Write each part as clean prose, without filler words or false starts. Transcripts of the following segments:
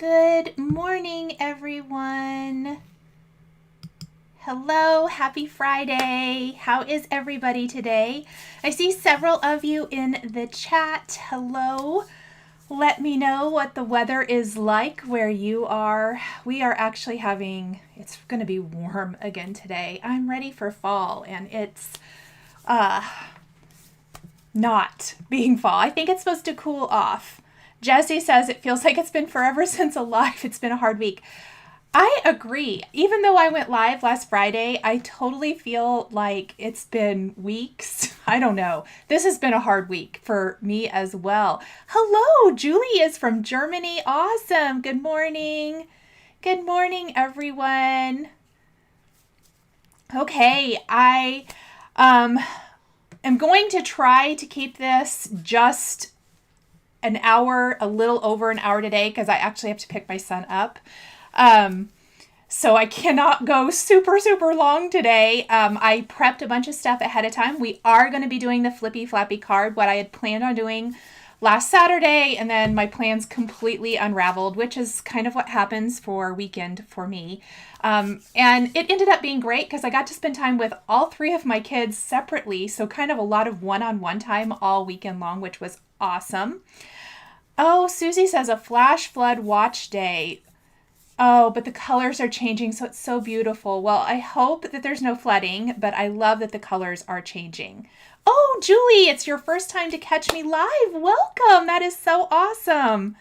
Good morning, everyone. Hello, happy Friday. How is everybody today? I see several of you in the chat. Hello. Let me know what the weather is like where you are. We are actually it's going to be warm again today. I'm ready for fall, and it's not being fall. I think it's supposed to cool off. Jessie says it feels like it's been forever since alive. It's been a hard week. I agree. Even though I went live last Friday, I totally feel like it's been weeks. I don't know. This has been a hard week for me as well. Hello, Julie is from Germany. Awesome. Good morning. Good morning, everyone. Okay, I am going to try to keep this just an hour, a little over an hour today, because I actually have to pick my son up. So I cannot go super long today. I prepped a bunch of stuff ahead of time. We are going to be doing the Flippy Flappy card, what I had planned on doing last Saturday, and then my plans completely unraveled, which is kind of what happens for weekend for me. And it ended up being great because I got to spend time with all three of my kids separately. So kind of a lot of one-on-one time all weekend long, which was awesome. Oh, Susie says a flash flood watch day. Oh, but the colors are changing, so it's so beautiful. Well, I hope that there's no flooding, but I love that the colors are changing. Oh, Julie, it's your first time to catch me live. Welcome. That is so awesome.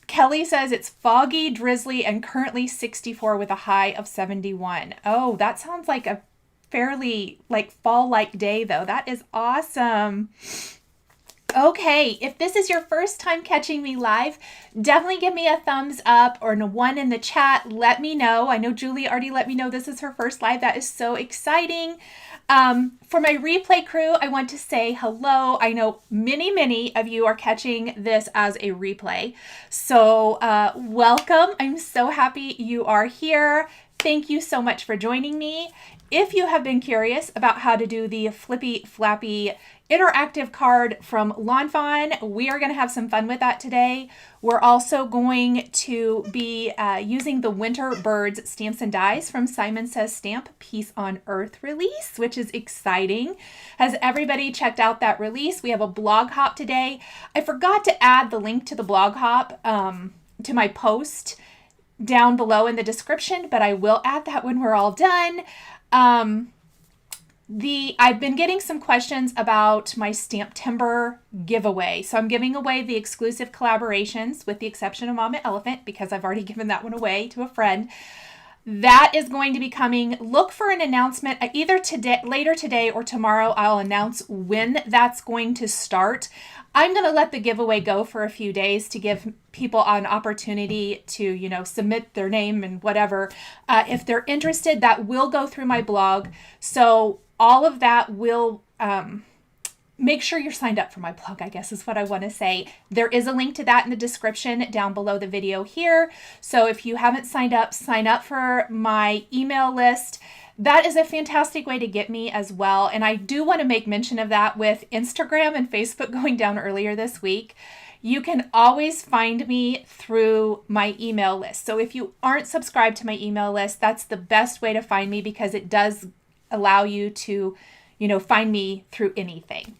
Kelly says it's foggy, drizzly, and currently 64 with a high of 71. Oh, that sounds like a fairly fall-like day, though. That is awesome. Okay, if this is your first time catching me live, definitely give me a thumbs up or a one in the chat. Let me know. I know Julie already let me know this is her first live. That is so exciting. For my replay crew, I want to say hello. I know many of you are catching this as a replay. So welcome. I'm so happy you are here. Thank you so much for joining me. If you have been curious about how to do the Flippy Flappy interactive card from Fawn, we are going to have some fun with that today. We're also going to be using the Winter Birds Stamps and Dies from Simon Says Stamp Peace on Earth release, which is exciting. Has everybody checked out that release? We have a blog hop today. I forgot to add the link to the blog hop to my post down below in the description, but I will add that when we're all done. I've been getting some questions about my Stamptember giveaway. So I'm giving away the exclusive collaborations with the exception of Mama Elephant because I've already given that one away to a friend. That is going to be coming. Look for an announcement either later today or tomorrow. I'll announce when that's going to start. I'm going to let the giveaway go for a few days to give people an opportunity to, submit their name and whatever. If they're interested, that will go through my blog. So all of that will make sure you're signed up for my blog, I guess is what I want to say. There is a link to that in the description down below the video here. So if you haven't signed up, sign up for my email list. That is a fantastic way to get me as well. And I do want to make mention of that with Instagram and Facebook going down earlier this week. You can always find me through my email list. So if you aren't subscribed to my email list, that's the best way to find me because it does allow you to, find me through anything.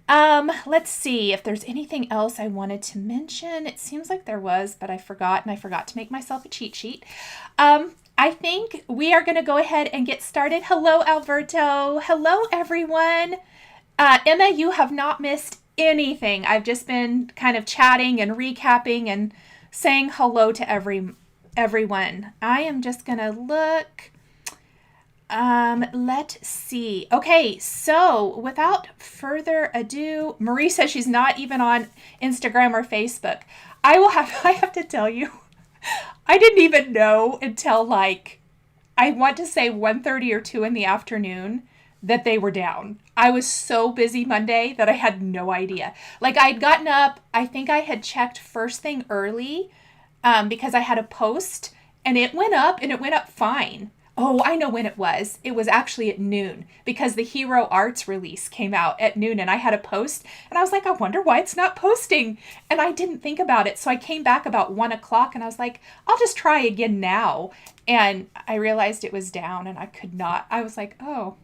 Let's see if there's anything else I wanted to mention. It seems like there was, but I forgot, and I forgot to make myself a cheat sheet. I think we are going to go ahead and get started. Hello, Alberto. Hello, everyone. Emma, you have not missed anything. I've just been kind of chatting and recapping and saying hello to everyone. I am just going to look. Let's see. Okay, so without further ado, Marie says she's not even on Instagram or Facebook. I have to tell you, I didn't even know until I want to say 1:30 or 2 in the afternoon that they were down. I was so busy Monday that I had no idea. I'd gotten up, I think I had checked first thing early because I had a post and it went up fine. Oh, I know when it was. It was actually at noon because the Hero Arts release came out at noon and I had a post and I was like, I wonder why it's not posting. And I didn't think about it. So I came back about 1 o'clock and I was like, I'll just try again now. And I realized it was down and I could not. I was like, oh.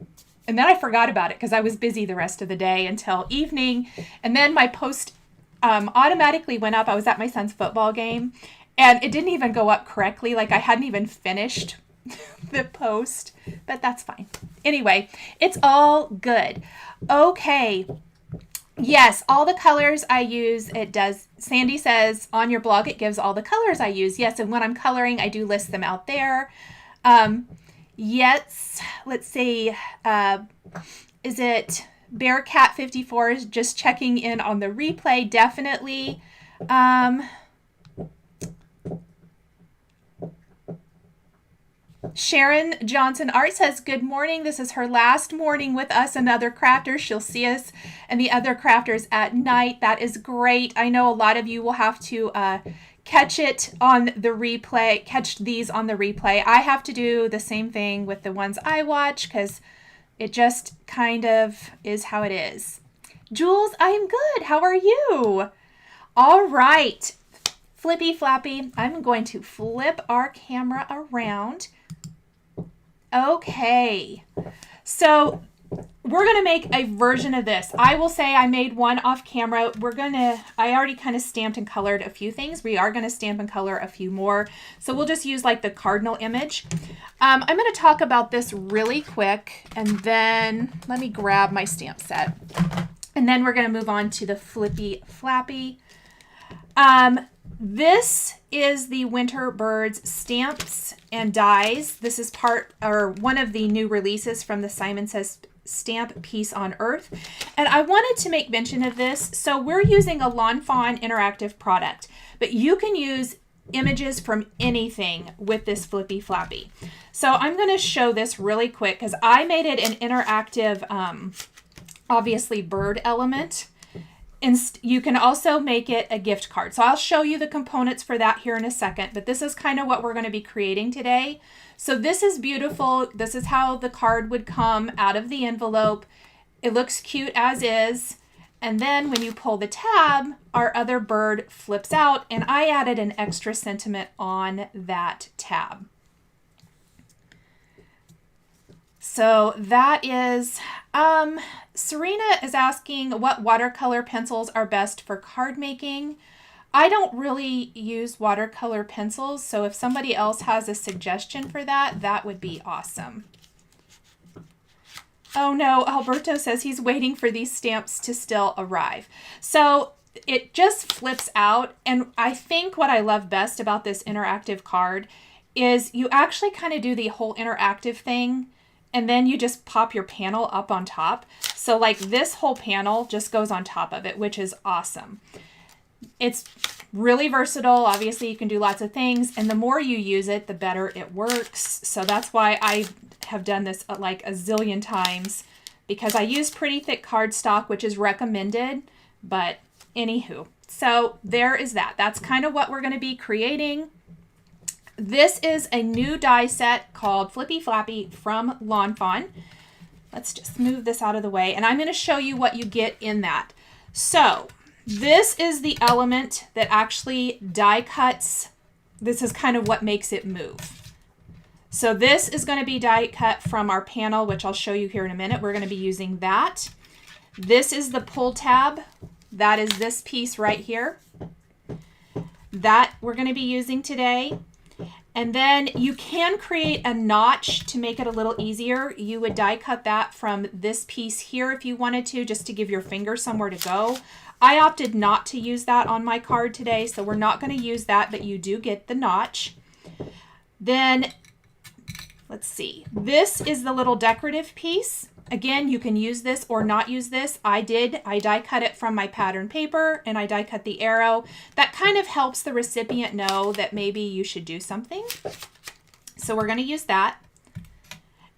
And then I forgot about it because I was busy the rest of the day until evening. And then my post automatically went up. I was at my son's football game and it didn't even go up correctly. Like I hadn't even finished the post, but that's fine. Anyway, it's all good. Okay. Yes, all the colors I use, it does. Sandy says on your blog, it gives all the colors I use. Yes, and when I'm coloring, I do list them out there. Yes, let's see. Is it Bearcat54 is just checking in on the replay? Definitely. Sharon Johnson Art says, good morning. This is her last morning with us and other crafters. She'll see us and the other crafters at night. That is great. I know a lot of you will have to catch it on the replay, catch these on the replay. I have to do the same thing with the ones I watch because it just kind of is how it is. Jules, I am good. How are you? All right. Flippy Flappy, I'm going to flip our camera around. Okay, so we're going to make a version of this. I will say I made one off camera. I already kind of stamped and colored a few things. We are going to stamp and color a few more. So we'll just use like the cardinal image. I'm going to talk about this really quick and then let me grab my stamp set. And then we're going to move on to the Flippy Flappy. This is the Winter Birds stamps and dies. This is one of the new releases from the Simon Says Stamp Piece on Earth. And I wanted to make mention of this. So we're using a Lawn Fawn interactive product, but you can use images from anything with this Flippy Flappy. So I'm going to show this really quick because I made it an interactive, obviously bird element. And you can also make it a gift card. So I'll show you the components for that here in a second, but this is kind of what we're going to be creating today. So this is beautiful. This is how the card would come out of the envelope. It looks cute as is. And then when you pull the tab, our other bird flips out, and I added an extra sentiment on that tab. So that is, Serena is asking what watercolor pencils are best for card making. I don't really use watercolor pencils, so if somebody else has a suggestion for that, that would be awesome. Oh no, Alberto says he's waiting for these stamps to still arrive. So it just flips out, and I think what I love best about this interactive card is you actually kind of do the whole interactive thing, and then you just pop your panel up on top. So like this whole panel just goes on top of it, which is awesome. It's really versatile. Obviously you can do lots of things, and the more you use it, the better it works. So that's why I have done this like a zillion times, because I use pretty thick cardstock, which is recommended, but anywho. So there is that. That's kind of what we're going to be creating. This is a new die set called Flippy Flappy from Lawn Fawn. Let's just move this out of the way, and I'm going to show you what you get in that. So this is the element that actually die cuts. This is kind of what makes it move. So this is going to be die cut from our panel, which I'll show you here in a minute. We're going to be using that. This is the pull tab. That is this piece right here. That we're going to be using today. And then you can create a notch to make it a little easier. You would die cut that from this piece here if you wanted to, just to give your finger somewhere to go. I opted not to use that on my card today, so we're not going to use that, but you do get the notch. Then, let's see. This is the little decorative piece. Again, you can use this or not use this. I die cut it from my pattern paper, and I die cut the arrow. That kind of helps the recipient know that maybe you should do something. So we're going to use that.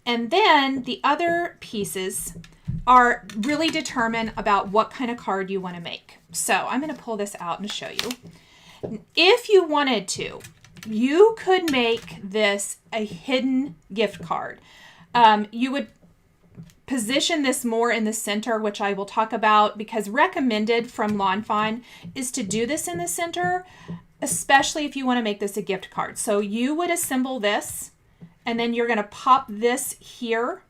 And then the other pieces are really determine about what kind of card you want to make. So I'm going to pull this out and show you. If you wanted to, you could make this a hidden gift card. You would position this more in the center, which I will talk about, because recommended from Lawn Fawn is to do this in the center, especially if you want to make this a gift card. So you would assemble this, and then you're going to pop this here,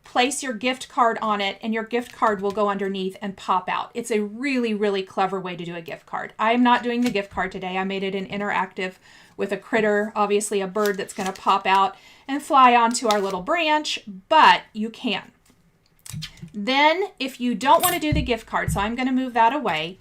place your gift card on it, and your gift card will go underneath and pop out. It's a really, really clever way to do a gift card. I'm not doing the gift card today. I made it an interactive with a critter, obviously a bird that's going to pop out and fly onto our little branch, but you can. Then if you don't want to do the gift card, so I'm going to move that away,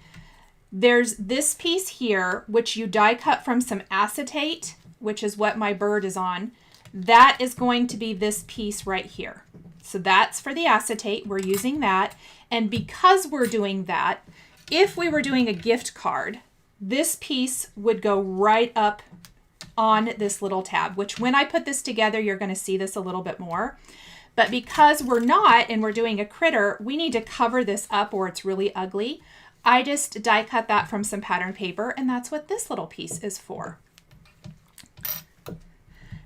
there's this piece here, which you die cut from some acetate, which is what my bird is on. That is going to be this piece right here. So that's for the acetate. We're using that. And because we're doing that, if we were doing a gift card, this piece would go right up on this little tab, which when I put this together, you're going to see this a little bit more. But because we're not, and we're doing a critter, we need to cover this up or it's really ugly. I just die cut that from some pattern paper, and that's what this little piece is for.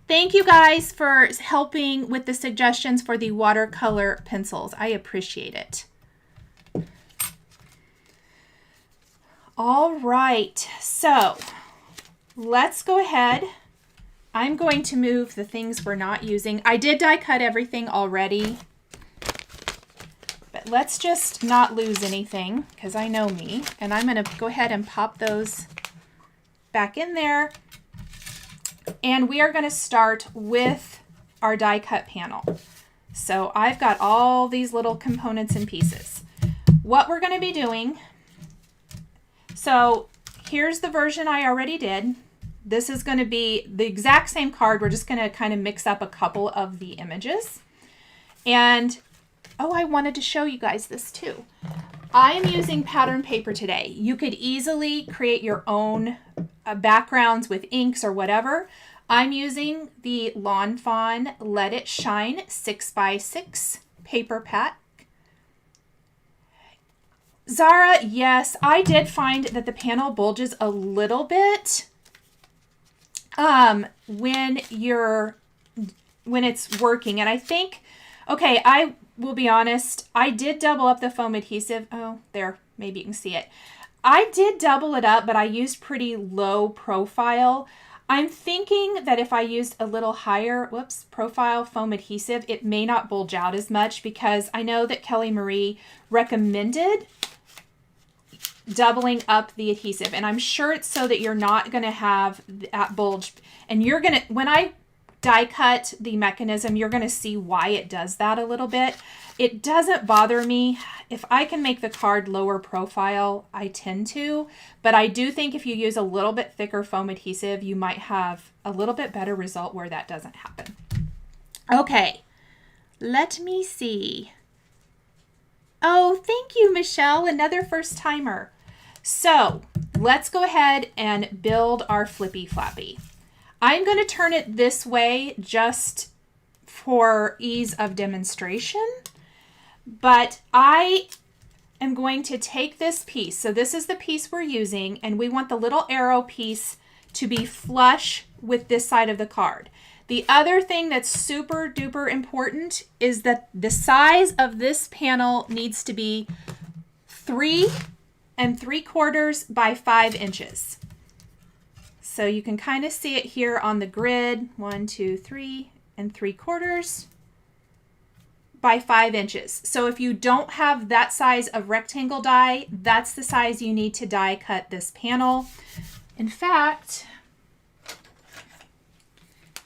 Thank you guys for helping with the suggestions for the watercolor pencils. I appreciate it. All right, so let's go ahead. I'm going to move the things we're not using. I did die cut everything already, but let's just not lose anything because I know me. And I'm going to go ahead and pop those back in there. And we are going to start with our die cut panel. So I've got all these little components and pieces. What we're going to be doing, so here's the version I already did. This is going to be the exact same card. We're just going to kind of mix up a couple of the images. And, oh, I wanted to show you guys this too. I am using pattern paper today. You could easily create your own backgrounds with inks or whatever. I'm using the Lawn Fawn Let It Shine 6x6 paper pack. Zara, yes, I did find that the panel bulges a little bit when it's working. And I think, okay, I will be honest, I did double up the foam adhesive. Oh, there, maybe you can see it. I did double it up, but I used pretty low profile. I'm thinking that if I used a little higher, profile foam adhesive, it may not bulge out as much, because I know that Kelly Marie recommended doubling up the adhesive, and I'm sure it's so that you're not going to have that bulge, and you're going to, when I die cut the mechanism, you're going to see why it does that a little bit. It doesn't bother me. If I can make the card lower profile, I tend to, but I do think if you use a little bit thicker foam adhesive, you might have a little bit better result where that doesn't happen. Okay, let me see. Oh, thank you, Michelle, another first timer. So let's go ahead and build our Flippy Flappy. I'm going to turn it this way just for ease of demonstration, but I am going to take this piece. So this is the piece we're using, and we want the little arrow piece to be flush with this side of the card. The other thing that's super duper important is that the size of this panel needs to be 3 3/4 by 5 inches. So you can kind of see it here on the grid, 1, 2, 3 3/4 by 5 inches. So if you don't have that size of rectangle die, that's the size you need to die cut this panel. In fact,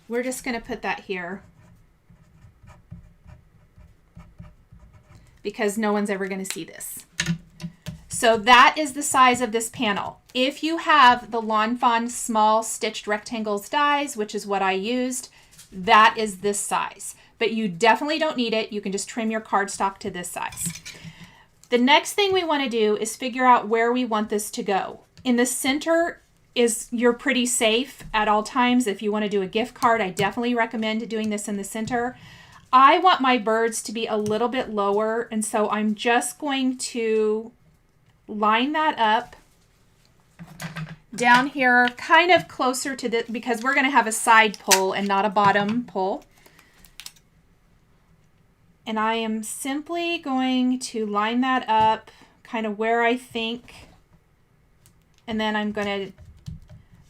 we're just going to put that here because no one's ever going to see this. So that is the size of this panel. If you have the Lawn Fawn small stitched rectangles dies, which is what I used, that is this size. But you definitely don't need it. You can just trim your cardstock to this size. The next thing we want to do is figure out where we want this to go. In the center you're pretty safe at all times. If you want to do a gift card, I definitely recommend doing this in the center. I want my birds to be a little bit lower, and so I'm just going to line that up down here, kind of closer to the, because we're going to have a side pull and not a bottom pull. And I am simply going to line that up kind of where I think. And then I'm going to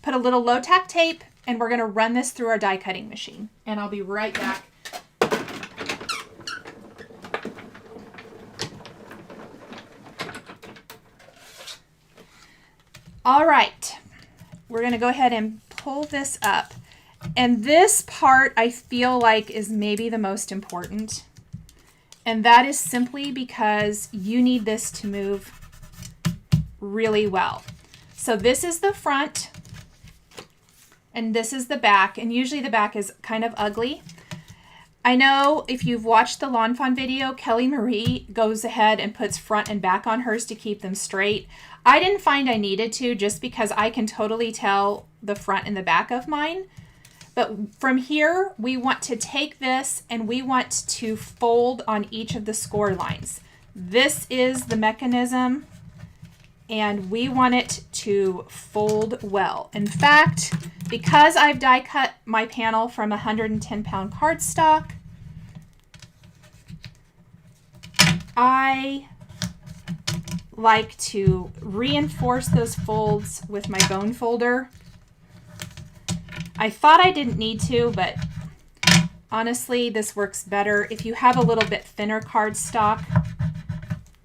put a little low tack tape and we're going to run this through our die cutting machine. And I'll be right back. All right, we're going to go ahead and pull this up. And this part I feel like is maybe the most important. And that is simply because you need this to move really well. So this is the front and this is the back. And usually the back is kind of ugly. I know if you've watched the Lawn Fawn video, Kelly Marie goes ahead and puts front and back on hers to keep them straight. I didn't find I needed to, just because I can totally tell the front and the back of mine. But from here, we want to take this and we want to fold on each of the score lines. This is the mechanism and we want it to fold well. In fact, because I've die cut my panel from 110-pound cardstock, I like to reinforce those folds with my bone folder. I thought I didn't need to, but honestly, this works better. If you have a little bit thinner cardstock,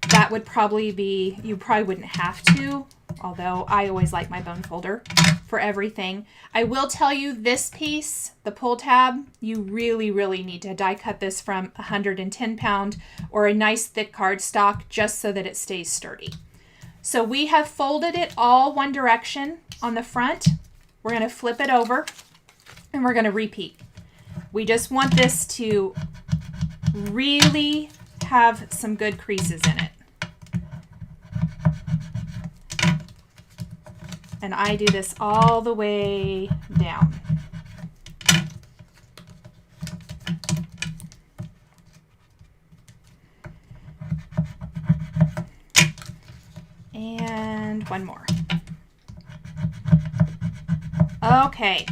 that would probably be, you probably wouldn't have to, although I always like my bone folder for everything. I will tell you this piece, the pull tab, you really, really need to die cut this from 110-pound or a nice thick cardstock just so that it stays sturdy. So we have folded it all one direction on the front. We're going to flip it over and we're going to repeat. We just want this to really have some good creases in it. And I do this all the way down. And one more. Okay,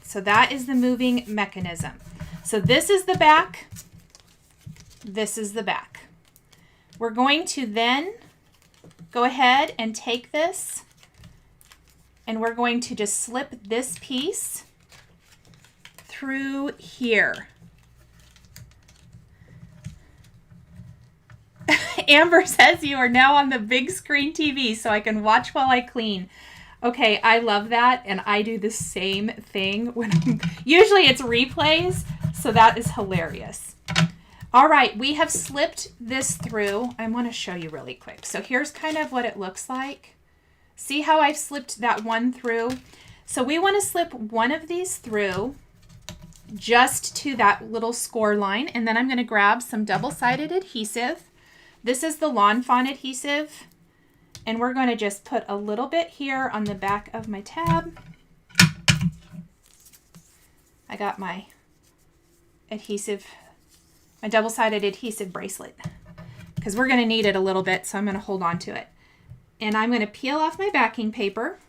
so that is the moving mechanism. So this is the back. This is the back. We're going to then go ahead and take this and we're going to just slip this piece through here. Amber says you are now on the big screen TV so I can watch while I clean. Okay, I love that, and I do the same thing when usually it's replays, so that is hilarious. All right, we have slipped this through. I want to show you really quick. So here's kind of what it looks like. See how I've slipped that one through? So we want to slip one of these through just to that little score line, and then I'm going to grab some double-sided adhesive. This is the Lawn Fawn adhesive. And we're going to just put a little bit here on the back of my tab. I got my adhesive, my double-sided adhesive bracelet, because we're going to need it a little bit, so I'm going to hold on to it. And I'm going to peel off my backing paper.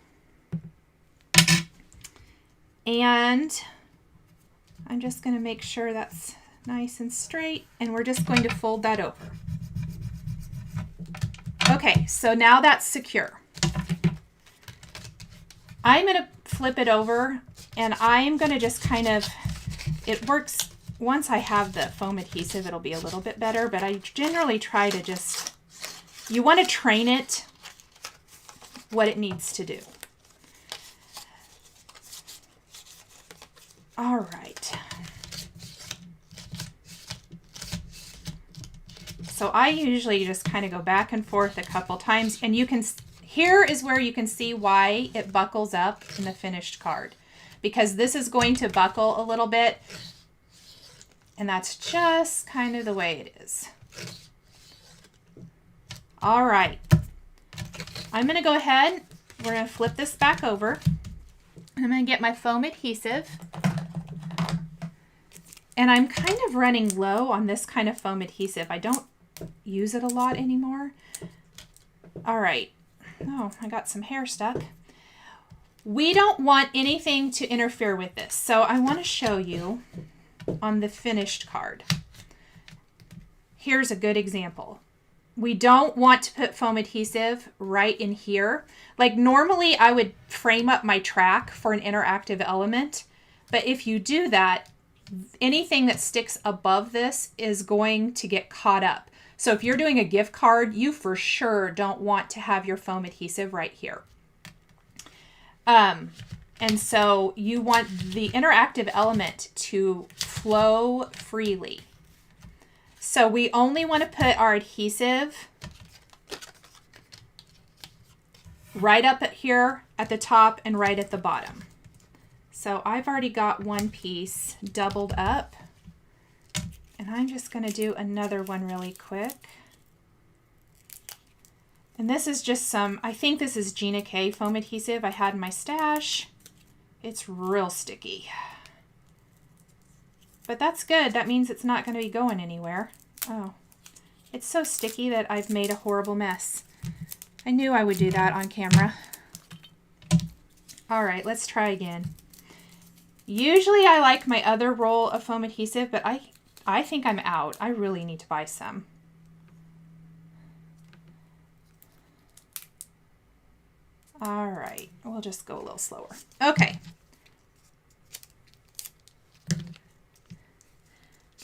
And I'm just going to make sure that's nice and straight, and we're just going to fold that over. Okay, so now that's secure. I'm going to flip it over and I'm going to just kind of, it works, once I have the foam adhesive, it'll be a little bit better, but I generally try to just, you want to train it what it needs to do. All right. So I usually just kind of go back and forth a couple times, and you can, here is where you can see why it buckles up in the finished card, because this is going to buckle a little bit, and that's just kind of the way it is. All right, I'm going to go ahead, we're going to flip this back over, and I'm going to get my foam adhesive, and I'm kind of running low on this kind of foam adhesive. I don't use it a lot anymore. All right. Oh, I got some hair stuck. We don't want anything to interfere with this. So I want to show you on the finished card. Here's a good example. We don't want to put foam adhesive right in here. Like normally I would frame up my track for an interactive element, but if you do that, anything that sticks above this is going to get caught up. So if you're doing a gift card, you for sure don't want to have your foam adhesive right here. And so you want the interactive element to flow freely. So we only want to put our adhesive right up at here at the top and right at the bottom. So I've already got one piece doubled up, and I'm just going to do another one really quick. And this is just some, I think this is Gina K foam adhesive I had in my stash. It's real sticky. But that's good. That means it's not going to be going anywhere. Oh, it's so sticky that I've made a horrible mess. I knew I would do that on camera. All right, let's try again. Usually I like my other roll of foam adhesive, but I think I'm out. I really need to buy some. All right, we'll just go a little slower. Okay.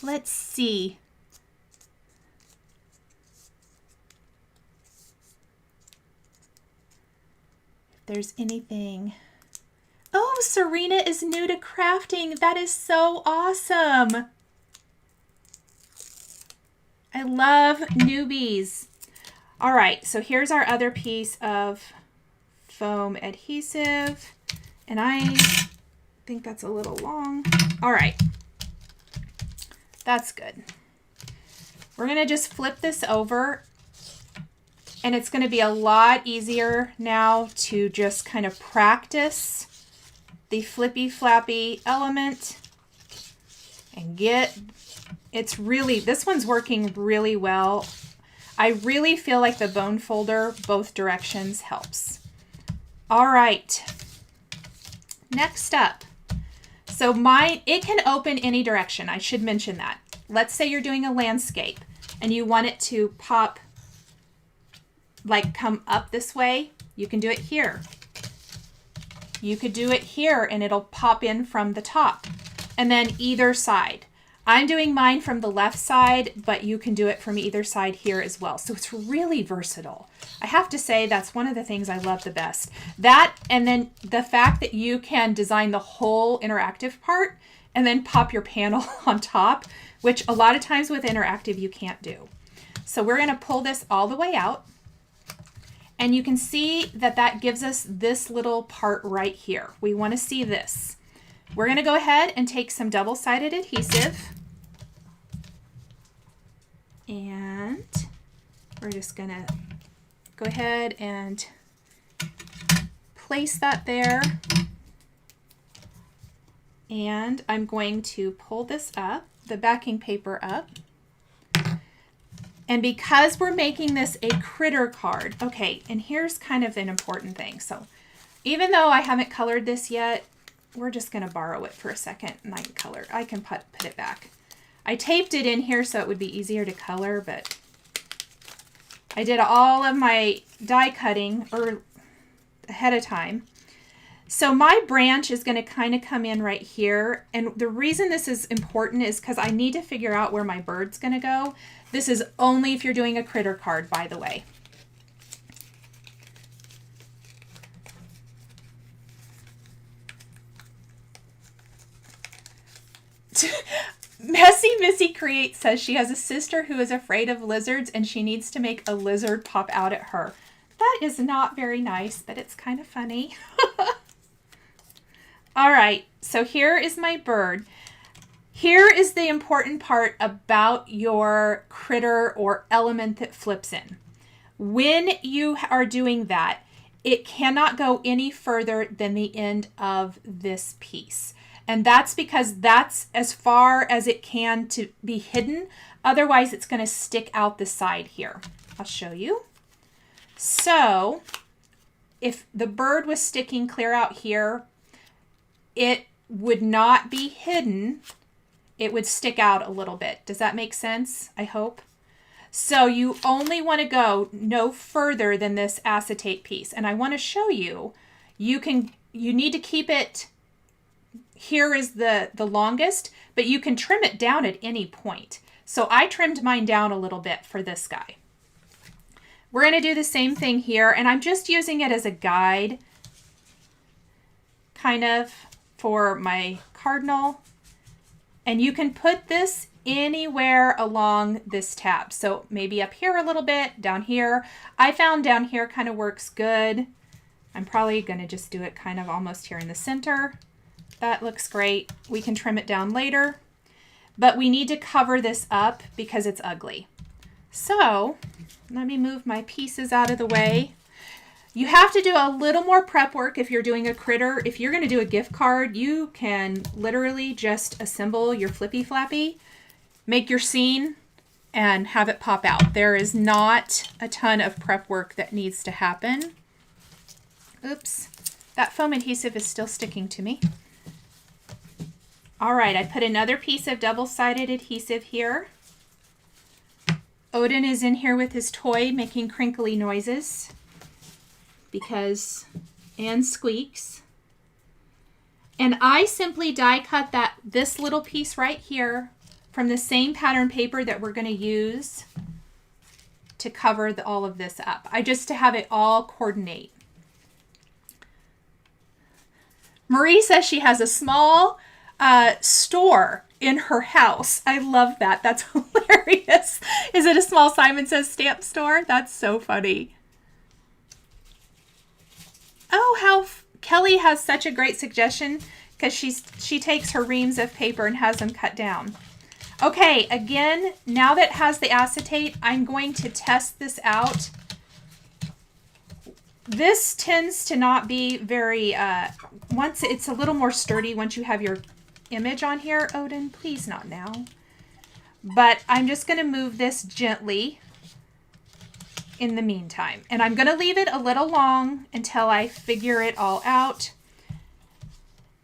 Let's see. If there's anything. Oh, Serena is new to crafting. That is so awesome. I love newbies. All right, so here's our other piece of foam adhesive. And I think that's a little long. All right. That's good. We're going to just flip this over, and it's going to be a lot easier now to just kind of practice the Flippy Flappy element and get, it's really, this one's working really well. I really feel like the bone folder both directions helps. All right, next up. So it can open any direction. I should mention that. Let's say you're doing a landscape and you want it to pop, like come up this way. You can do it here. You could do it here and it'll pop in from the top, and then either side. I'm doing mine from the left side, but you can do it from either side here as well. So it's really versatile. I have to say that's one of the things I love the best. That, and then the fact that you can design the whole interactive part and then pop your panel on top, which a lot of times with interactive you can't do. So we're going to pull this all the way out, and you can see that that gives us this little part right here. We want to see this. We're going to go ahead and take some double-sided adhesive, and we're just going to go ahead and place that there. And I'm going to pull this up, the backing paper up. And because we're making this a critter card, okay, and here's kind of an important thing. So even though I haven't colored this yet, we're just going to borrow it for a second, and I can put it back. I taped it in here so it would be easier to color, but I did all of my die cutting ahead of time. So my branch is going to kind of come in right here. And the reason this is important is because I need to figure out where my bird's going to go. This is only if you're doing a critter card, by the way. Messy Missy Create says she has a sister who is afraid of lizards and she needs to make a lizard pop out at her. That is not very nice, but it's kind of funny. All right, so here is my bird. Here is the important part about your critter or element that flips in. When you are doing that, it cannot go any further than the end of this piece. And that's because that's as far as it can to be hidden. Otherwise, it's going to stick out the side here. I'll show you. So if the bird was sticking clear out here, it would not be hidden. It would stick out a little bit. Does that make sense? I hope. So you only want to go no further than this acetate piece. And I want to show you, you need to keep it, here is the longest, but you can trim it down at any point. So I trimmed mine down a little bit for this guy. We're going to do the same thing here, and I'm just using it as a guide, kind of, for my cardinal. And you can put this anywhere along this tab. So maybe up here a little bit, down here. I found down here kind of works good. I'm probably going to just do it kind of almost here in the center. That looks great. We can trim it down later, but we need to cover this up because it's ugly. So let me move my pieces out of the way. You have to do a little more prep work if you're doing a critter. If you're going to do a gift card, you can literally just assemble your Flippy Flappy, make your scene, and have it pop out. There is not a ton of prep work that needs to happen. Oops, that foam adhesive is still sticking to me. All right, I put another piece of double-sided adhesive here. Odin is in here with his toy making crinkly noises and squeaks. And I simply die cut this little piece right here from the same pattern paper that we're going to use to cover all of this up. Just to have it all coordinate. Marie says she has a small store in her house. I love that. That's hilarious. Is it a small Simon Says stamp store? That's so funny. Oh, how Kelly has such a great suggestion because she takes her reams of paper and has them cut down. Okay, again, now that it has the acetate, I'm going to test this out. This tends to not be very, once it's a little more sturdy once you have your image on here. Odin, please not now. But I'm just going to move this gently in the meantime. And I'm going to leave it a little long until I figure it all out.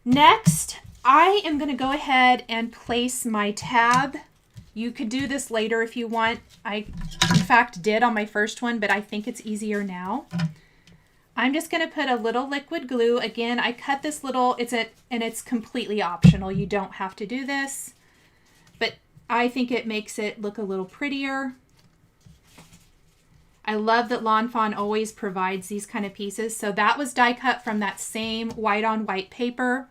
Next, I am going to go ahead and place my tab. You could do this later if you want. I, in fact, did on my first one, but I think it's easier now. I'm just going to put a little liquid glue. Again, I cut this little, and it's completely optional. You don't have to do this, but I think it makes it look a little prettier. I love that Lawn Fawn always provides these kind of pieces. So that was die cut from that same white on white paper.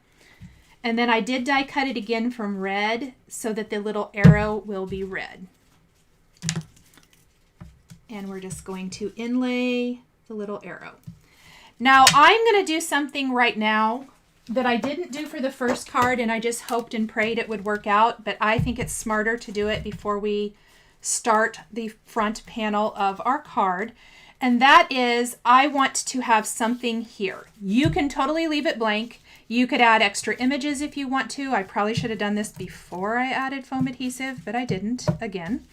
And then I did die cut it again from red so that the little arrow will be red. And we're just going to inlay the little arrow. Now I'm going to do something right now that I didn't do for the first card, and I just hoped and prayed it would work out, but I think it's smarter to do it before we start the front panel of our card. And that is, I want to have something here. You can totally leave it blank. You could add extra images if you want to. I probably should have done this before I added foam adhesive, but I didn't again.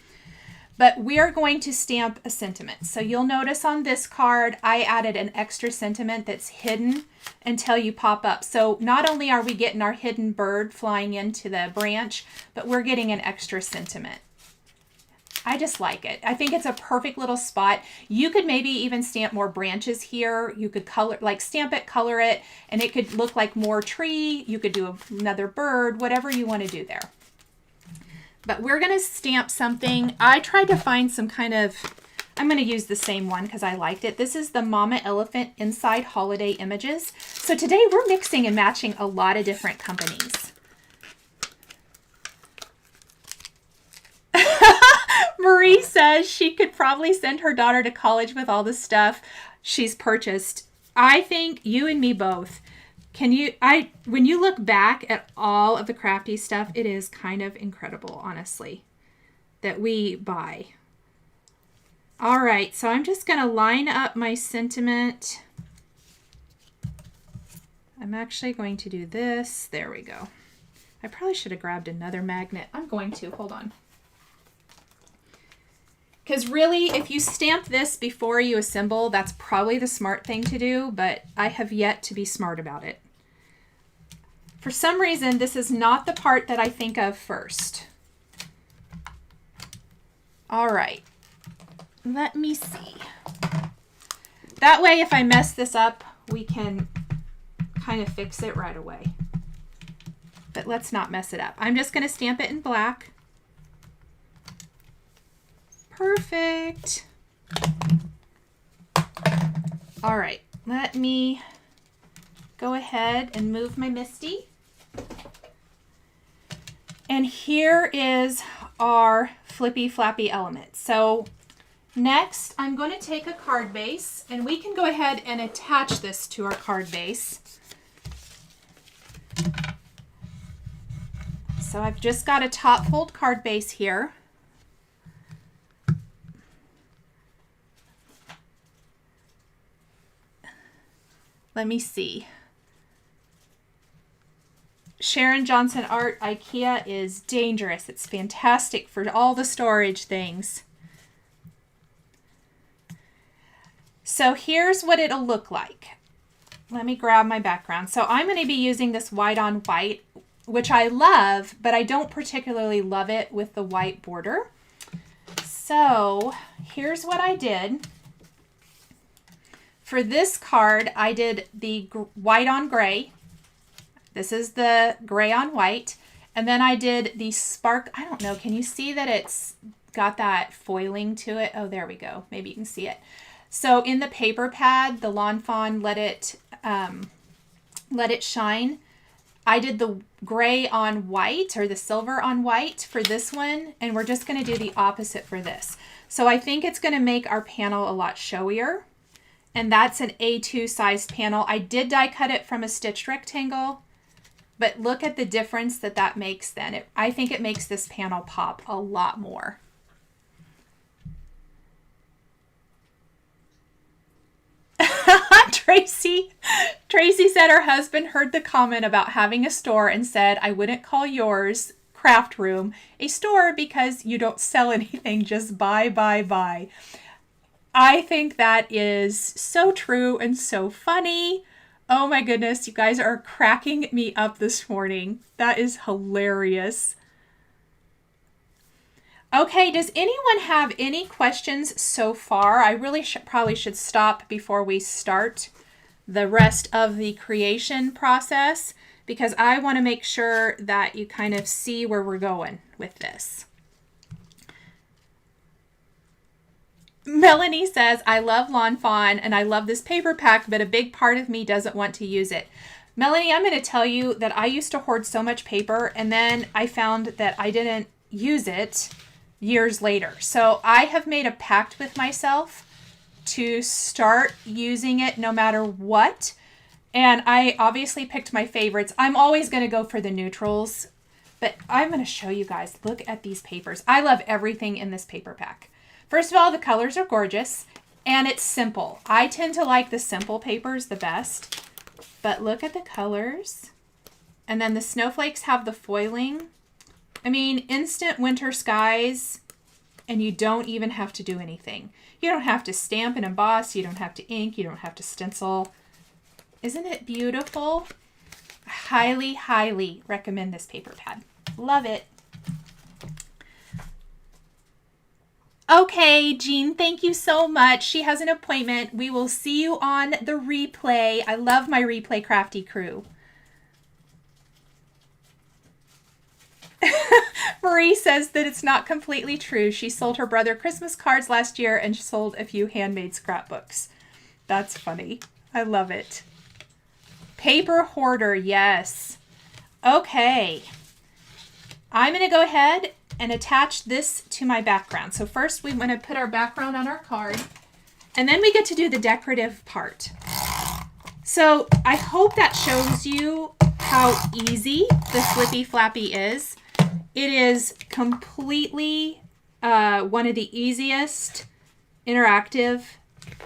But we are going to stamp a sentiment. So you'll notice on this card, I added an extra sentiment that's hidden until you pop up. So not only are we getting our hidden bird flying into the branch, but we're getting an extra sentiment. I just like it. I think it's a perfect little spot. You could maybe even stamp more branches here. You could color, like stamp it, color it, and it could look like more tree. You could do another bird, whatever you want to do there. But we're going to stamp something. I tried to find some kind of, I'm going to use the same one because I liked it. This is the Mama Elephant Inside Holiday Images. So today we're mixing and matching a lot of different companies. Marie says she could probably send her daughter to college with all the stuff she's purchased. I think you and me both. When you look back at all of the crafty stuff, it is kind of incredible, honestly, that we buy. All right, so I'm just going to line up my sentiment. I'm actually going to do this. There we go. I probably should have grabbed another magnet. I'm going to. Hold on. Because really, if you stamp this before you assemble, that's probably the smart thing to do, but I have yet to be smart about it. For some reason, this is not the part that I think of first. All right, let me see. That way, if I mess this up, we can kind of fix it right away. But let's not mess it up. I'm just going to stamp it in black. Perfect. All right, let me go ahead and move my Misty. And here is our Flippy Flappy element. So next, I'm going to take a card base, and we can go ahead and attach this to our card base. So I've just got a top fold card base here. Let me see. Sharon Johnson Art, IKEA is dangerous. It's fantastic for all the storage things. So here's what it'll look like. Let me grab my background. So I'm going to be using this white on white, which I love, but I don't particularly love it with the white border. So here's what I did. For this card, I did the white on gray. This is the gray on white. And then I did the spark. I don't know. Can you see that it's got that foiling to it? Oh, there we go. Maybe you can see it. So in the paper pad, the Lawn Fawn let it shine. I did the gray on white, or the silver on white for this one. And we're just going to do the opposite for this. So I think it's going to make our panel a lot showier. And that's an A2 size panel. I did die cut it from a stitched rectangle, but look at the difference that that makes then. I think it makes this panel pop a lot more. Tracy said her husband heard the comment about having a store and said, I wouldn't call yours, Craft Room, a store because you don't sell anything, just buy. I think that is so true and so funny. Oh my goodness, you guys are cracking me up this morning. That is hilarious. Okay, does anyone have any questions so far? I really probably should stop before we start the rest of the creation process, because I want to make sure that you kind of see where we're going with this. Melanie says, I love Lawn Fawn and I love this paper pack, but a big part of me doesn't want to use it. Melanie, I'm going to tell you that I used to hoard so much paper, and then I found that I didn't use it years later. So I have made a pact with myself to start using it no matter what. And I obviously picked my favorites. I'm always going to go for the neutrals, but I'm going to show you guys. Look at these papers. I love everything in this paper pack. First of all, the colors are gorgeous and it's simple. I tend to like the simple papers the best, but look at the colors. And then the snowflakes have the foiling. I mean, instant winter skies, and you don't even have to do anything. You don't have to stamp and emboss. You don't have to ink. You don't have to stencil. Isn't it beautiful? Highly, highly recommend this paper pad. Love it. Okay, Jean, thank you so much. She has an appointment. We will see you on the replay. I love my replay crafty crew. Marie says that it's not completely true. She sold her brother Christmas cards last year and she sold a few handmade scrapbooks. That's funny. I love it. Paper hoarder, yes. Okay. I'm going to go ahead and attach this to my background. So first we want to put our background on our card, and then we get to do the decorative part. So I hope that shows you how easy the Flippy Flappy is. It is completely one of the easiest interactive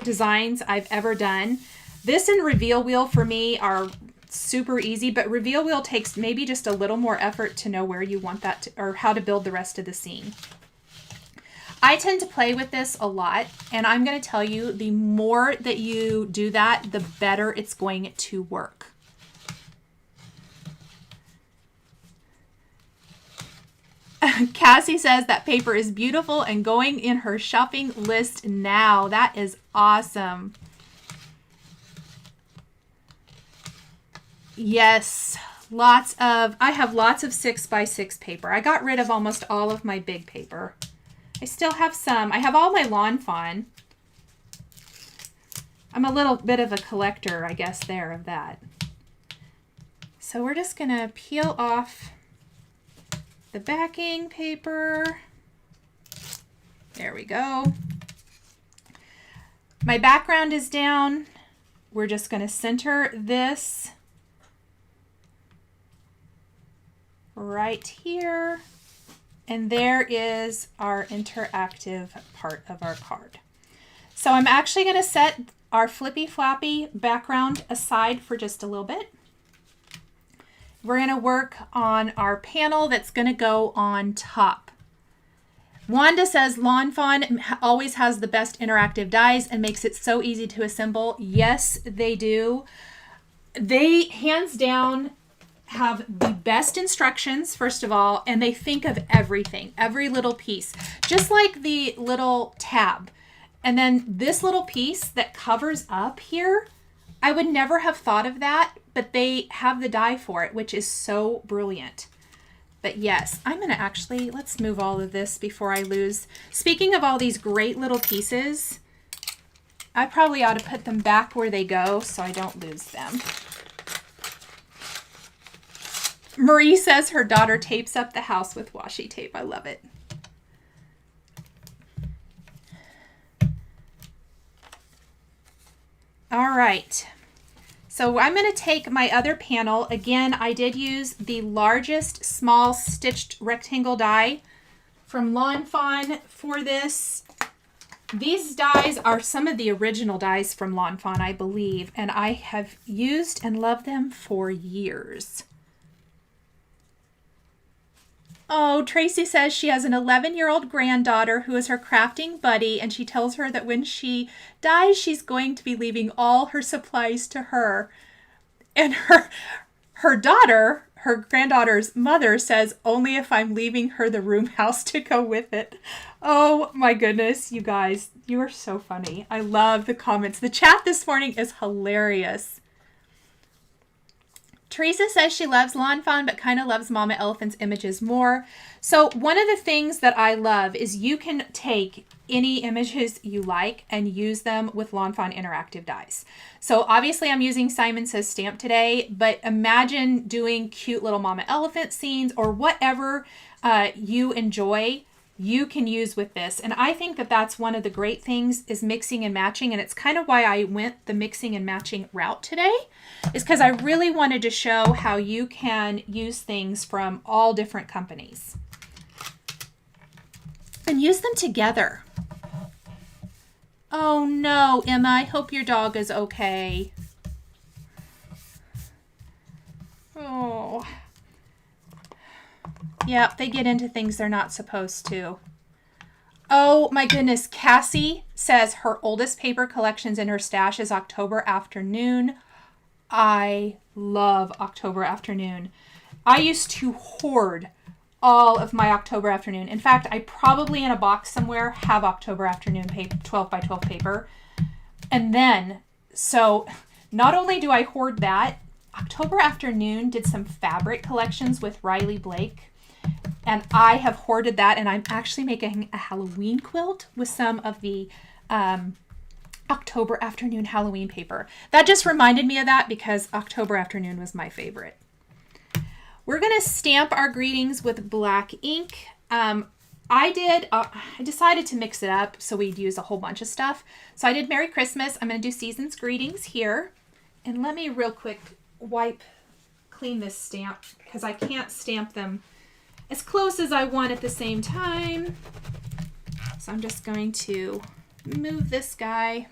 designs I've ever done. This and Reveal Wheel for me are super easy, but Reveal Wheel takes maybe just a little more effort to know where you want that to, or how to build the rest of the scene. I tend to play with this a lot, and I'm going to tell you, the more that you do that, the better it's going to work. Cassie says that paper is beautiful and going in her shopping list now. That is awesome. Yes, I have lots of 6x6 paper. I got rid of almost all of my big paper. I still have some. I have all my Lawn Fawn. I'm a little bit of a collector, I guess, there of that. So we're just going to peel off the backing paper. There we go. My background is down. We're just going to center this right here. And there is our interactive part of our card. So I'm actually going to set our Flippy Flappy background aside for just a little bit. We're going to work on our panel that's going to go on top. Wanda says Lawn Fawn always has the best interactive dies and makes it so easy to assemble. Yes, they do. They hands down have the best instructions, first of all, and they think of everything, every little piece, just like the little tab. And then this little piece that covers up here, I would never have thought of that, but they have the die for it, which is so brilliant. But yes, I'm going to actually, let's move all of this before I lose. Speaking of all these great little pieces, I probably ought to put them back where they go so I don't lose them. Marie says her daughter tapes up the house with washi tape. I love it. All right. So I'm going to take my other panel. Again, I did use the largest small stitched rectangle die from Lawn Fawn for this. These dies are some of the original dies from Lawn Fawn, I believe, and I have used and loved them for years. Oh, Tracy says she has an 11-year-old granddaughter who is her crafting buddy, and she tells her that when she dies, she's going to be leaving all her supplies to her. And her daughter, her granddaughter's mother, says, only if I'm leaving her the room house to go with it. Oh my goodness, you guys, you are so funny. I love the comments. The chat this morning is hilarious. Teresa says she loves Lawn Fawn, but kind of loves Mama Elephant's images more. So one of the things that I love is you can take any images you like and use them with Lawn Fawn interactive dies. So obviously I'm using Simon Says Stamp today, but imagine doing cute little Mama Elephant scenes or whatever you enjoy, you can use with this. And I think that that's one of the great things is mixing and matching. And it's kind of why I went the mixing and matching route today, is because I really wanted to show how you can use things from all different companies and use them together. Oh no, Emma, I hope your dog is okay. Oh. Yeah, they get into things they're not supposed to. Oh my goodness, Cassie says her oldest paper collections in her stash is October Afternoon. I love October Afternoon. I used to hoard all of my October Afternoon. In fact, I probably in a box somewhere have October Afternoon paper, 12 by 12 paper. And then, so not only do I hoard that, October Afternoon did some fabric collections with Riley Blake. And I have hoarded that, and I'm actually making a Halloween quilt with some of the October Afternoon Halloween paper. That just reminded me of that because October Afternoon was my favorite. We're going to stamp our greetings with black ink. I decided to mix it up so we'd use a whole bunch of stuff. So I did Merry Christmas. I'm going to do Season's Greetings here. And let me real quick clean this stamp because I can't stamp them as close as I want at the same time. So I'm just going to move this guy.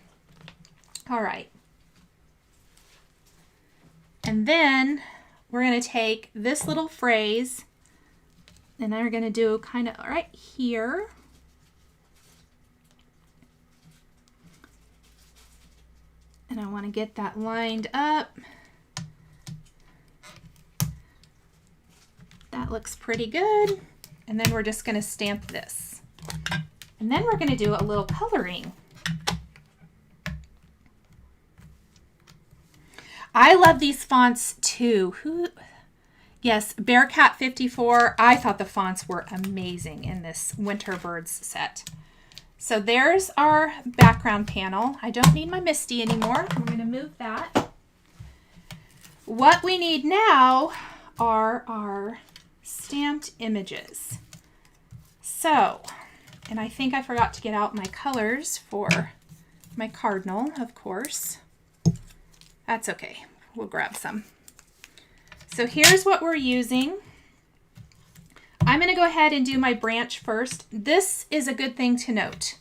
All right. And then we're going to take this little phrase and then we're going to do kind of right here. And I want to get that lined up. That looks pretty good. And then we're just going to stamp this. And then we're going to do a little coloring. I love these fonts too. Yes, Bearcat 54. I thought the fonts were amazing in this Winter Birds set. So there's our background panel. I don't need my Misty anymore. I'm going to move that. What we need now are our stamped images. So, and I think I forgot to get out my colors for my cardinal, of course. That's okay. We'll grab some. So here's what we're using. I'm going to go ahead and do my branch first. This is a good thing to note.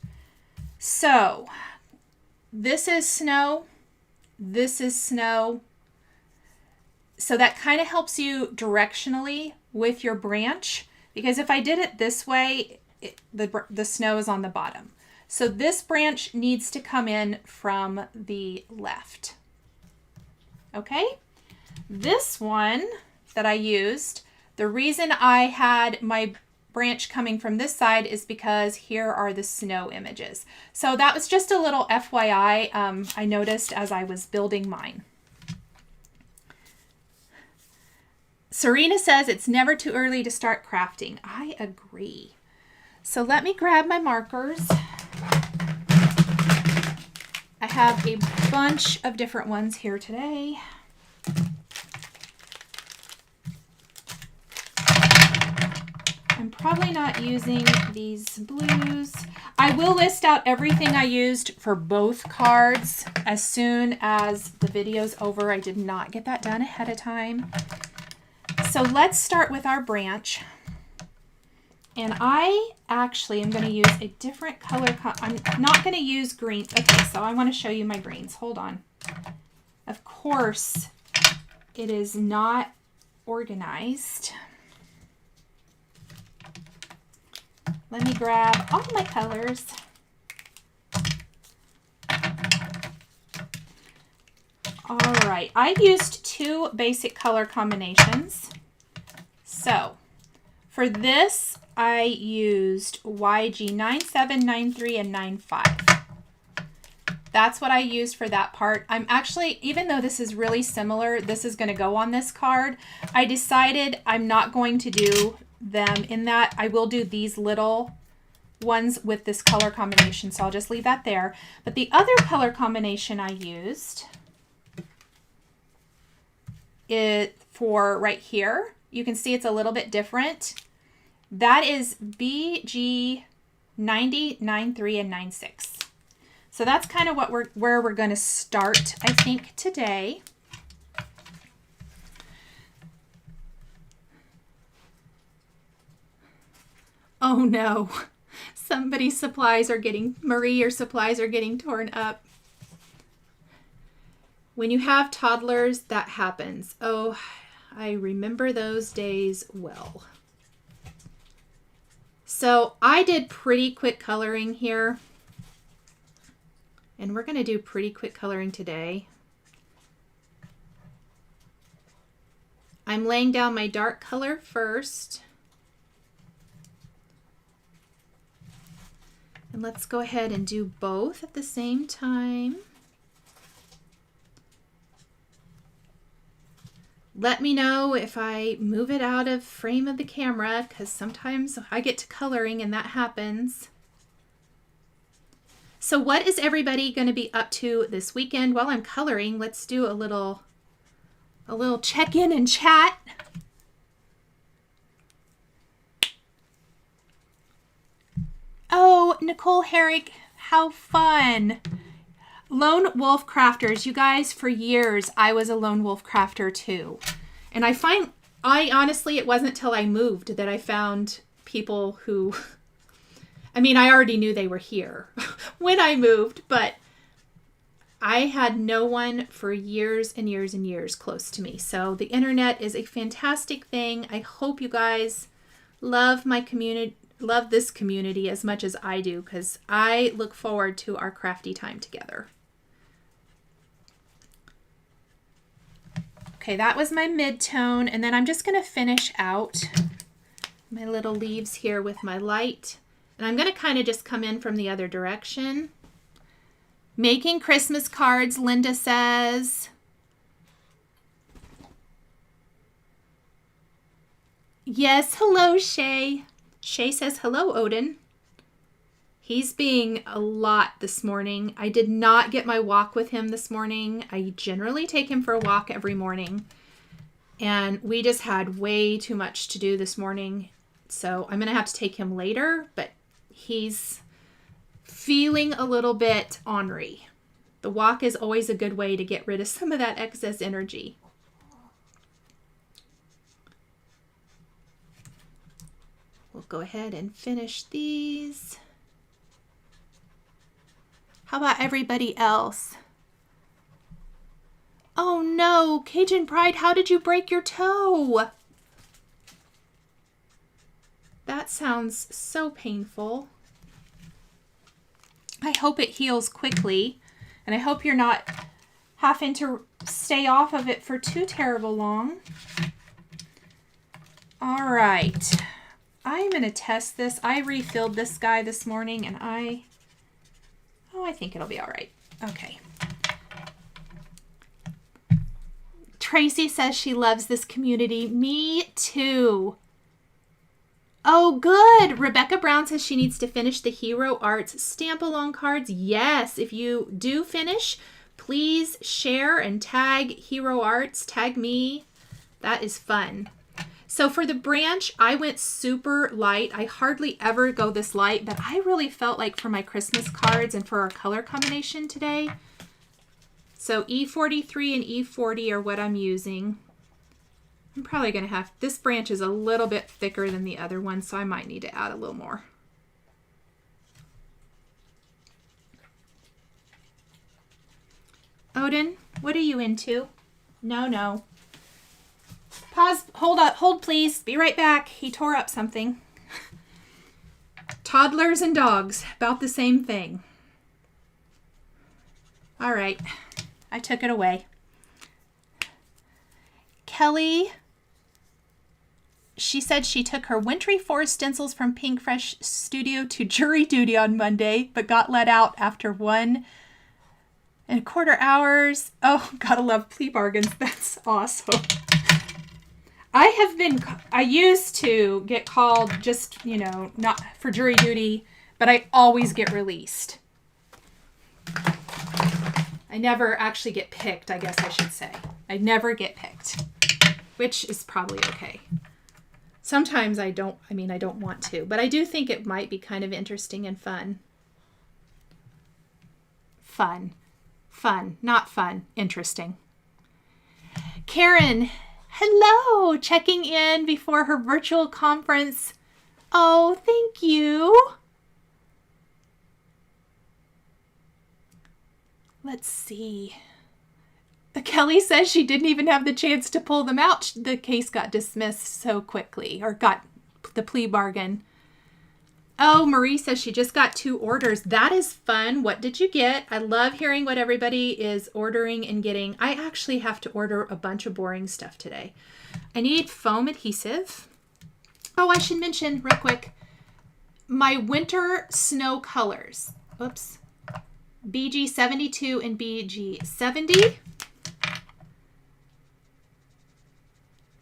So this is snow. This is snow. So that kind of helps you directionally with your branch, because if I did it this way, the snow is on the bottom. So this branch needs to come in from the left. Okay, this one that I used, the reason I had my branch coming from this side is because here are the snow images. So that was just a little FYI I noticed as I was building mine. Serena says it's never too early to start crafting. I agree. So let me grab my markers. I have a bunch of different ones here today. I'm probably not using these blues. I will list out everything I used for both cards as soon as the video's over. I did not get that done ahead of time. So let's start with our branch. And I actually am going to use a different color. I'm not going to use green. Okay, so I want to show you my greens. Hold on. Of course, it is not organized. Let me grab all my colors. All right, I used two basic color combinations. So for this, I used YG 9793 and 95. That's what I used for that part. I'm actually, even though this is really similar, this is going to go on this card. I decided I'm not going to do them in that. I will do these little ones with this color combination, so I'll just leave that there. But the other color combination I used it for right here, you can see it's a little bit different. That is BG 90, 93, and 96. So that's kind of what where we're going to start, I think, today. Oh no, somebody's supplies are getting, Marie, your supplies are getting torn up. When you have toddlers, that happens. Oh, I remember those days well. So I did pretty quick coloring here. And we're going to do pretty quick coloring today. I'm laying down my dark color first. And let's go ahead and do both at the same time. Let me know if I move it out of frame of the camera, because sometimes I get to coloring and that happens. So what is everybody going to be up to this weekend? While I'm coloring, let's do a little check-in and chat. Oh, Nicole Herrick, how fun. Lone Wolf Crafters, you guys, for years, I was a Lone Wolf Crafter too. And I honestly, it wasn't till I moved that I found people who, I mean, I already knew they were here when I moved, but I had no one for years and years and years close to me. So the internet is a fantastic thing. I hope you guys love my community, love this community as much as I do, because I look forward to our crafty time together. Okay, that was my mid-tone, and then I'm just going to finish out my little leaves here with my light. And I'm going to kind of just come in from the other direction. Making Christmas cards, Linda says. Yes, hello, Shay. Shay says, hello, Odin. He's being a lot this morning. I did not get my walk with him this morning. I generally take him for a walk every morning. And we just had way too much to do this morning. So I'm going to have to take him later, but he's feeling a little bit ornery. The walk is always a good way to get rid of some of that excess energy. We'll go ahead and finish these. How about everybody else? Oh no, Cajun Pride, how did you break your toe? That sounds so painful. I hope it heals quickly, and I hope you're not having to stay off of it for too terrible long. All right, I'm going to test this. I refilled this guy this morning, and I think it'll be all right. Okay. Tracy says she loves this community. Me too. Oh, good. Rebecca Brown says she needs to finish the Hero Arts stamp-along cards. Yes, if you do finish, please share and tag Hero Arts. Tag me. That is fun. So for the branch, I went super light. I hardly ever go this light, but I really felt like for my Christmas cards and for our color combination today. So E43 and E40 are what I'm using. I'm probably going to have, this branch is a little bit thicker than the other one, so I might need to add a little more. Odin, what are you into? No. Pause, hold up, hold please. Be right back. He tore up something. Toddlers and dogs, about the same thing. All right, I took it away. Kelly, she said she took her Wintry Forest stencils from Pink Fresh Studio to jury duty on Monday, but got let out after 1.25 hours. Oh, gotta love plea bargains. That's awesome. I used to get called just, not for jury duty, but I always get released. I never actually get picked, I guess I should say. I never get picked, which is probably okay. Sometimes I don't want to, but I do think it might be kind of interesting and fun. Fun, not fun, interesting. Karen, hello, checking in before her virtual conference. Oh, thank you. Let's see. Kelly says she didn't even have the chance to pull them out. The case got dismissed so quickly, or got the plea bargain. Oh, Marie says she just got 2 orders. That is fun. What did you get? I love hearing what everybody is ordering and getting. I actually have to order a bunch of boring stuff today. I need foam adhesive. Oh, I should mention real quick, my winter snow colors. Oops. BG72 and BG70.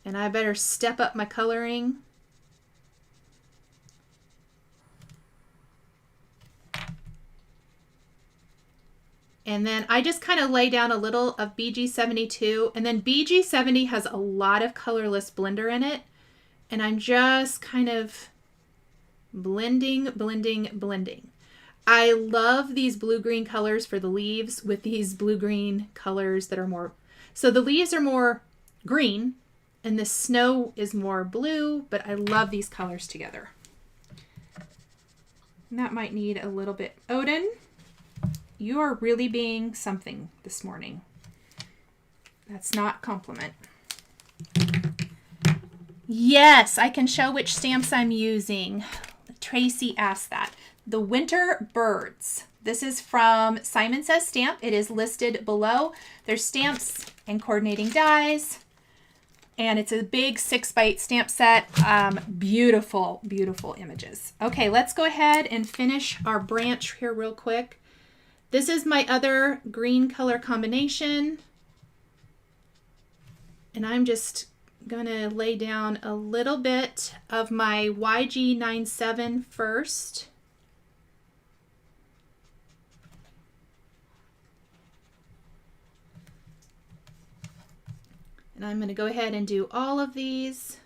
And I better step up my coloring. And then I just kind of lay down a little of BG72, and then BG70 has a lot of colorless blender in it. And I'm just kind of blending. I love these blue-green colors for the leaves with these blue-green colors that are more, so the leaves are more green and the snow is more blue, but I love these colors together. And that might need a little bit. Odin, you are really being something this morning. That's not a compliment. Yes, I can show which stamps I'm using. Tracy asked that. The Winter Birds. This is from Simon Says Stamp. It is listed below. There's stamps and coordinating dies. And it's a big 6x8 stamp set. Beautiful, beautiful images. Okay, let's go ahead and finish our branch here real quick. This is my other green color combination. And I'm just gonna lay down a little bit of my YG97 first. And I'm going to go ahead and do all of these.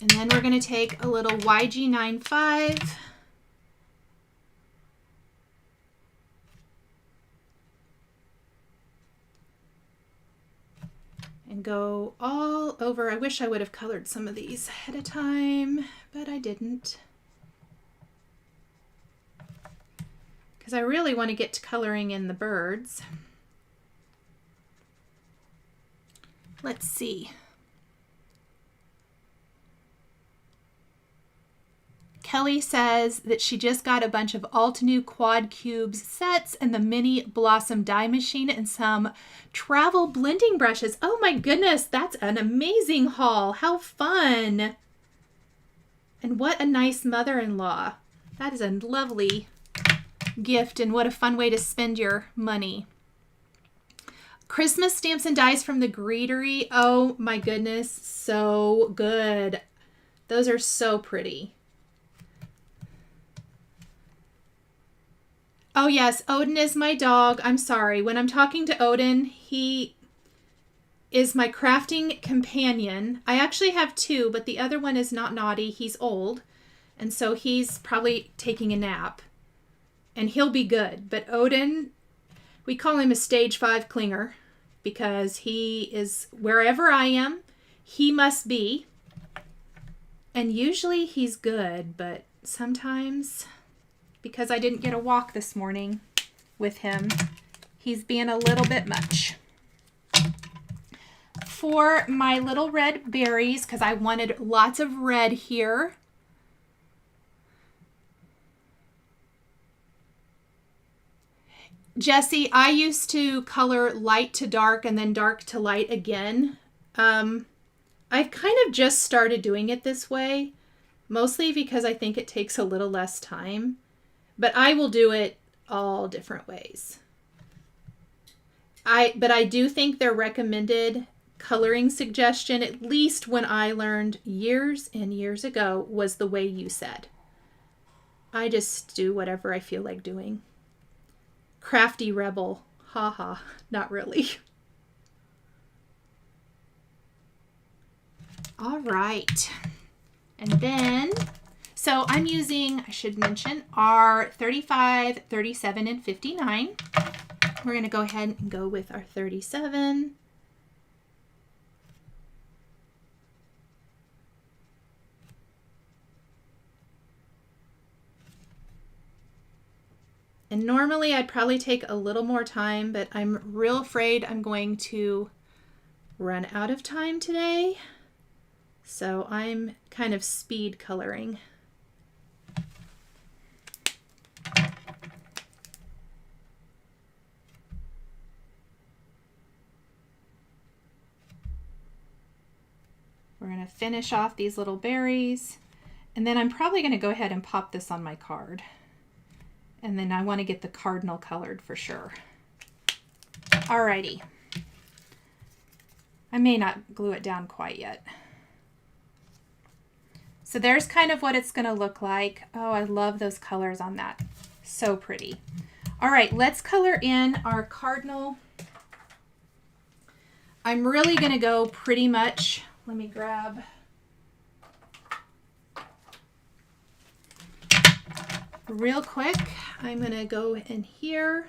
And then we're going to take a little YG95. And go all over. I wish I would have colored some of these ahead of time, but I didn't. Because I really want to get to coloring in the birds. Let's see. Kelly says that she just got a bunch of Altenew Quad Cubes sets and the Mini Blossom Die Machine and some travel blending brushes. Oh my goodness, that's an amazing haul. How fun. And what a nice mother-in-law. That is a lovely gift, and what a fun way to spend your money. Christmas stamps and dies from the Greetery. Oh my goodness, so good. Those are so pretty. Oh yes, Odin is my dog. I'm sorry. When I'm talking to Odin, he is my crafting companion. I actually have two, but the other one is not naughty. He's old, and so he's probably taking a nap. And he'll be good. But Odin, we call him a stage 5 clinger because he is wherever I am, he must be. And usually he's good, but sometimes, because I didn't get a walk this morning with him, he's being a little bit much. For my little red berries, because I wanted lots of red here, Jessie, I used to color light to dark and then dark to light again. I've kind of just started doing it this way, mostly because I think it takes a little less time, but I will do it all different ways. But I do think their recommended coloring suggestion, at least when I learned years and years ago, was the way you said. I just do whatever I feel like doing. Crafty rebel. Haha, not really. All right. And then, so I'm using, I should mention, our 35, 37, and 59. We're going to go ahead and go with our 37. And normally I'd probably take a little more time, but I'm real afraid I'm going to run out of time today. So I'm kind of speed coloring. We're going to finish off these little berries, and then I'm probably going to go ahead and pop this on my card. And then I want to get the cardinal colored for sure. Alrighty. I may not glue it down quite yet. So there's kind of what it's going to look like. Oh, I love those colors on that. So pretty. All right, let's color in our cardinal. I'm really going to go pretty much, let me grab real quick. I'm going to go in here.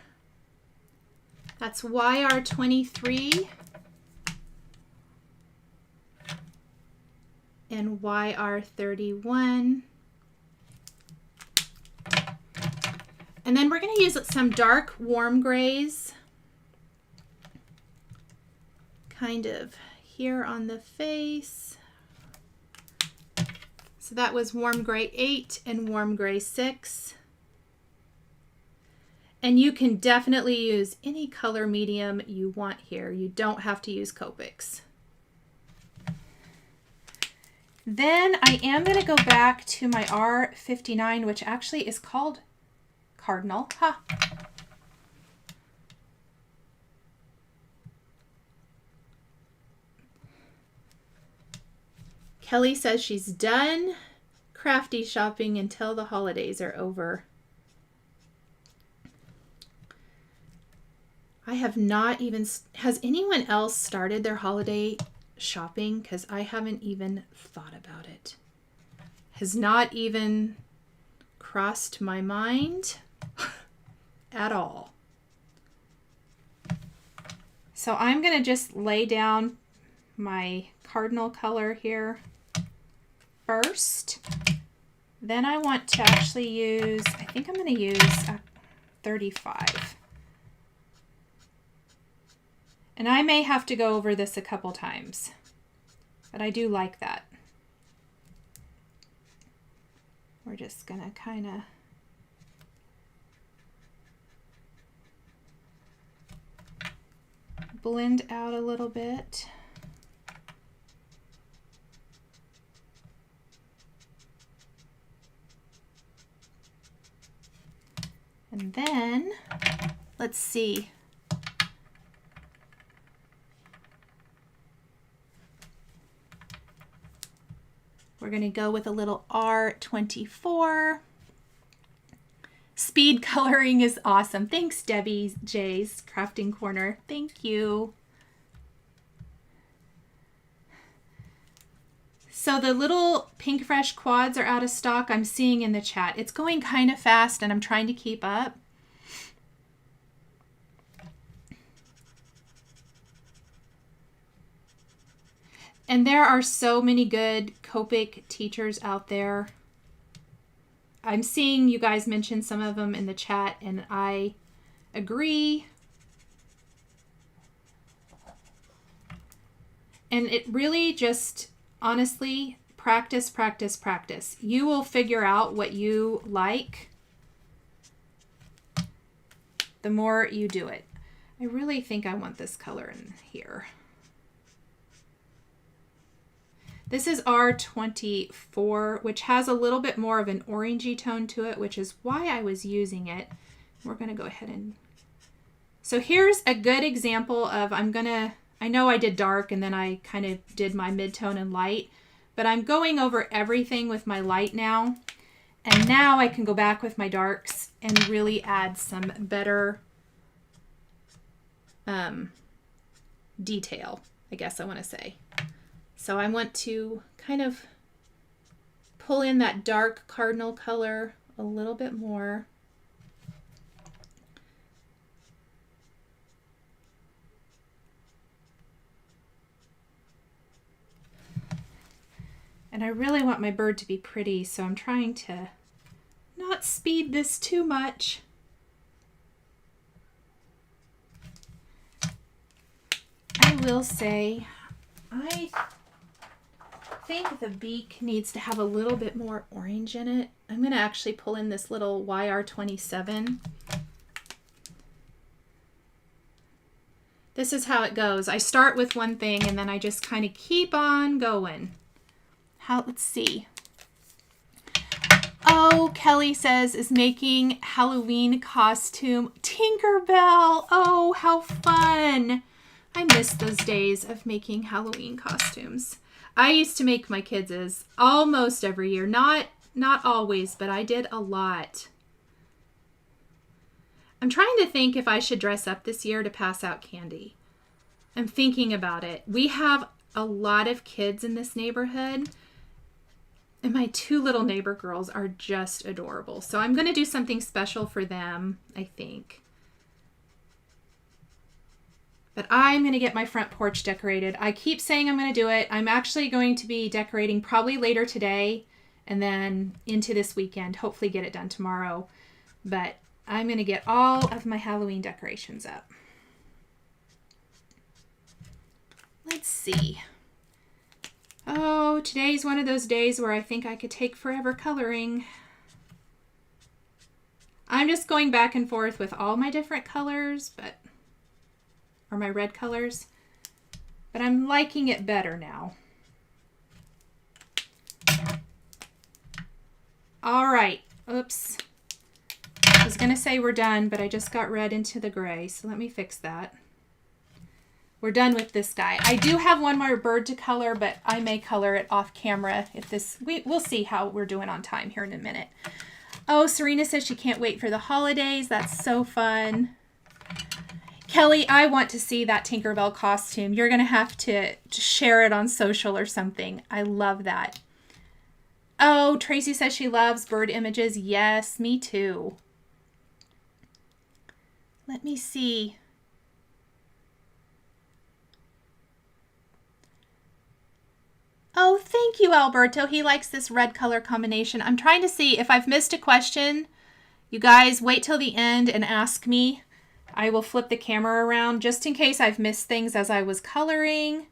That's YR23 and YR31. And then we're going to use some dark warm grays kind of here on the face. So that was warm gray 8 and warm gray 6. And you can definitely use any color medium you want here. You don't have to use Copics. Then I am going to go back to my R59, which actually is called Cardinal. Ha! Kelly says she's done crafty shopping until the holidays are over. I have not even... Has anyone else started their holiday shopping? Because I haven't even thought about it. Has not even crossed my mind at all. So I'm going to just lay down my cardinal color here first. Then I want to actually use, I think I'm going to use 35. And I may have to go over this a couple times, but I do like that. We're just going to kind of blend out a little bit. And then, let's see. We're going to go with a little R24. Speed coloring is awesome. Thanks, Debbie J's Crafting Corner. Thank you. So the little Pink Fresh quads are out of stock. I'm seeing in the chat. It's going kind of fast and I'm trying to keep up. And there are so many good Copic teachers out there. I'm seeing you guys mention some of them in the chat, and I agree. And it really just, honestly, practice, practice, practice. You will figure out what you like the more you do it. I really think I want this color in here. This is R24, which has a little bit more of an orangey tone to it, which is why I was using it. We're going to go ahead and... So here's a good example of, I know I did dark and then I kind of did my mid-tone and light, but I'm going over everything with my light now. And now I can go back with my darks and really add some better detail, I guess I want to say. So I want to kind of pull in that dark cardinal color a little bit more. And I really want my bird to be pretty, so I'm trying to not speed this too much. I will say, I think the beak needs to have a little bit more orange in it. I'm going to actually pull in this little YR27. This is how it goes. I start with one thing and then I just kind of keep on going. Let's see. Oh, Kelly says is making Halloween costume. Tinkerbell. Oh, how fun. I miss those days of making Halloween costumes. I used to make my kids' almost every year. Not always, but I did a lot. I'm trying to think if I should dress up this year to pass out candy. I'm thinking about it. We have a lot of kids in this neighborhood, and my two little neighbor girls are just adorable. So I'm going to do something special for them, I think. But I'm going to get my front porch decorated. I keep saying I'm going to do it. I'm actually going to be decorating probably later today and then into this weekend. Hopefully get it done tomorrow. But I'm going to get all of my Halloween decorations up. Let's see. Oh, today's one of those days where I think I could take forever coloring. I'm just going back and forth with all my different colors, or my red colors, but I'm liking it better now. All right, oops. I was gonna say we're done, but I just got red into the gray, so let me fix that. We're done with this guy. I do have one more bird to color, but I may color it off camera if this, we'll see how we're doing on time here in a minute. Oh, Serena says she can't wait for the holidays. That's so fun. Kelly, I want to see that Tinkerbell costume. You're going to have to share it on social or something. I love that. Oh, Tracy says she loves bird images. Yes, me too. Let me see. Oh, thank you, Alberto. He likes this red color combination. I'm trying to see if I've missed a question. You guys, wait till the end and ask me. I will flip the camera around just in case I've missed things as I was coloring.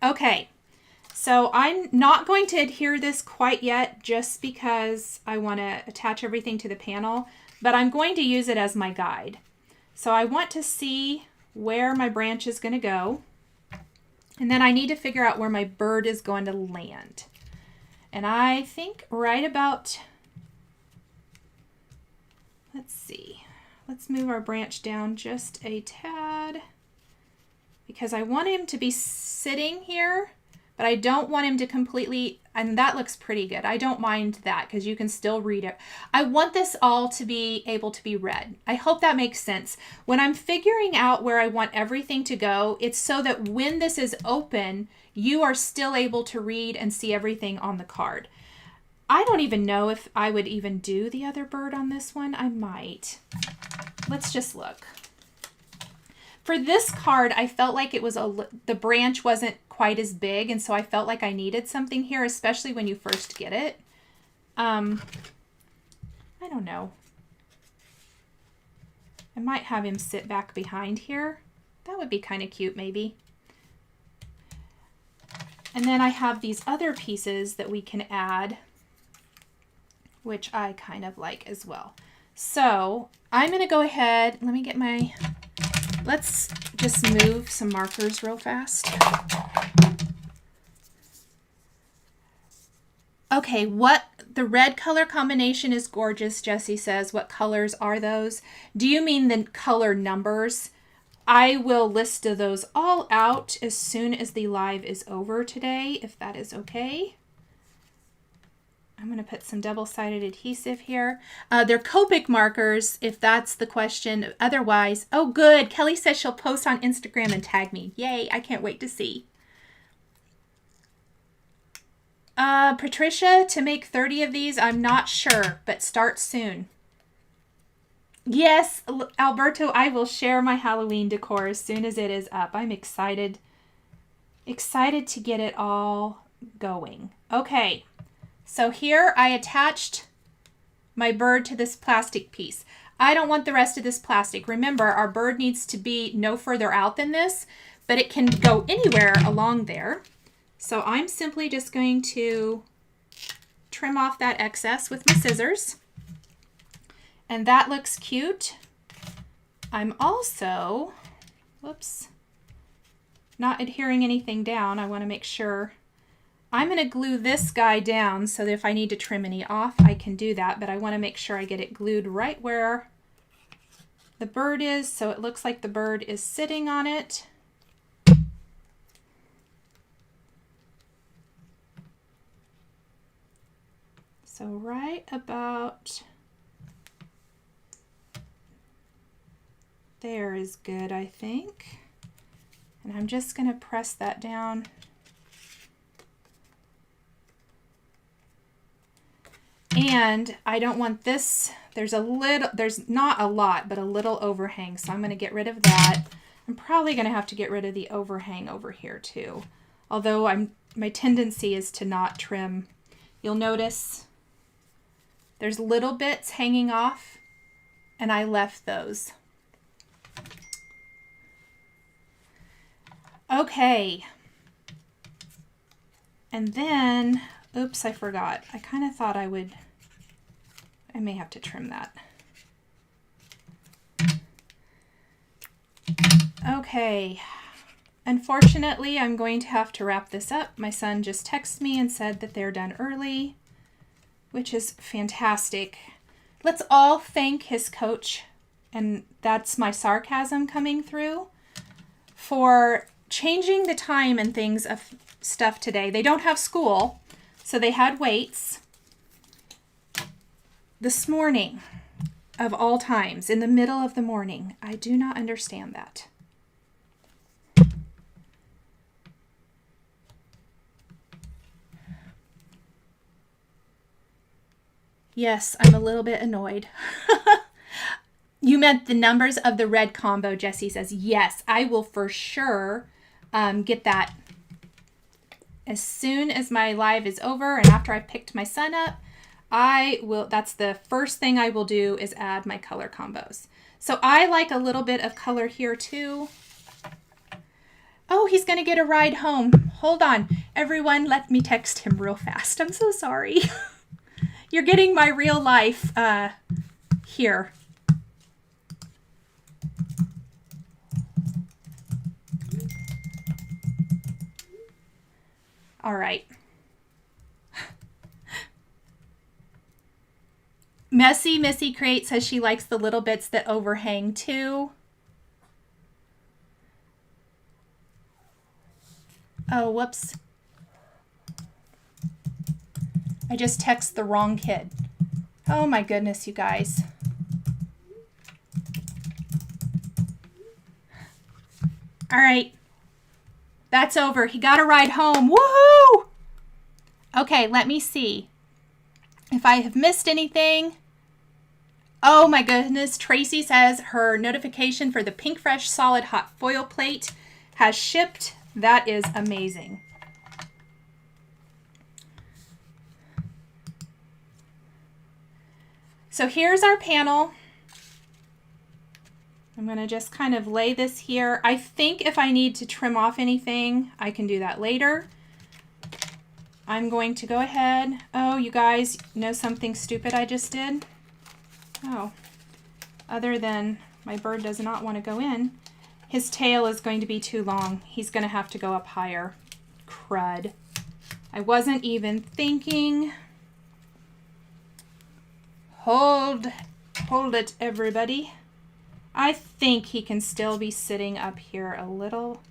Okay, so I'm not going to adhere this quite yet just because I want to attach everything to the panel, but I'm going to use it as my guide. So I want to see where my branch is going to go. And then I need to figure out where my bird is going to land. And I think right about, let's see, let's move our branch down just a tad because I want him to be sitting here, but I don't want him to completely, and that looks pretty good. I don't mind that because you can still read it. I want this all to be able to be read. I hope that makes sense. When I'm figuring out where I want everything to go, it's so that when this is open, you are still able to read and see everything on the card. I don't even know if I would even do the other bird on this one. I might. Let's just look. For this card, I felt like it was the branch wasn't quite as big, and so I felt like I needed something here, especially when you first get it. I don't know. I might have him sit back behind here. That would be kind of cute, maybe. And then I have these other pieces that we can add, which I kind of like as well. So I'm going to go ahead, let me get my, let's just move some markers real fast. Okay, the red color combination is gorgeous, Jessie says. What colors are those? Do you mean the color numbers? I will list those all out as soon as the live is over today, if that is okay. I'm going to put some double-sided adhesive here. They're Copic markers, if that's the question. Otherwise, oh good, Kelly says she'll post on Instagram and tag me. Yay, I can't wait to see. Patricia, to make 30 of these, I'm not sure, but start soon. Yes, Alberto, I will share my Halloween decor as soon as it is up. I'm excited to get it all going. Okay, so here I attached my bird to this plastic piece. I don't want the rest of this plastic. Remember, our bird needs to be no further out than this, but it can go anywhere along there. So I'm simply just going to trim off that excess with my scissors. And that looks cute. I'm also, whoops, not adhering anything down. I want to make sure. I'm going to glue this guy down so that if I need to trim any off, I can do that. But I want to make sure I get it glued right where the bird is, so it looks like the bird is sitting on it. So right about there is good, I think. And I'm just going to press that down. And I don't want this, there's not a lot, but a little overhang. So I'm going to get rid of that. I'm probably going to have to get rid of the overhang over here too. Although my tendency is to not trim. You'll notice there's little bits hanging off, and I left those. Okay. And then, oops, I forgot. I kind of thought I I may have to trim that. Okay. Unfortunately, I'm going to have to wrap this up. My son just texted me and said that they're done early, which is fantastic. Let's all thank his coach, and that's my sarcasm coming through, for changing the time and things of stuff today. They don't have school, so they had weights. This morning, of all times, in the middle of the morning, I do not understand that. Yes, I'm a little bit annoyed. You meant the numbers of the red combo, Jessie says. Yes, I will for sure get that as soon as my live is over and after I picked my son up. I will, that's the first thing I will do is add my color combos. So I like a little bit of color here too. Oh, he's going to get a ride home. Hold on. Everyone, let me text him real fast. I'm so sorry. You're getting my real life here. All right. Missy Create says she likes the little bits that overhang too. Oh, whoops. I just texted the wrong kid. Oh my goodness, you guys. All right. That's over. He got a ride home. Woohoo! Okay, let me see if I have missed anything. Oh my goodness. Tracy says her notification for the Pink Fresh Solid Hot Foil Plate has shipped. That is amazing. So here's our panel. I'm going to just kind of lay this here. I think if I need to trim off anything, I can do that later. I'm going to go ahead. Oh, you guys know something stupid I just did? Oh, other than my bird does not want to go in. His tail is going to be too long. He's going to have to go up higher. Crud. I wasn't even thinking. Hold it, everybody. I think he can still be sitting up here a little.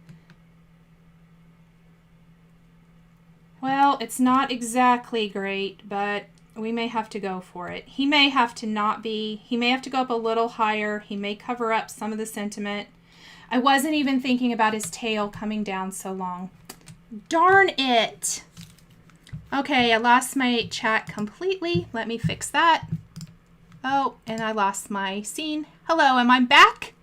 Well, it's not exactly great, but we may have to go for it. He may have to not be, he may have to go up a little higher. He may cover up some of the sentiment. I wasn't even thinking about his tail coming down so long. Darn it. Okay, I lost my chat completely. Let me fix that. Oh, and I lost my scene. Hello, am I back?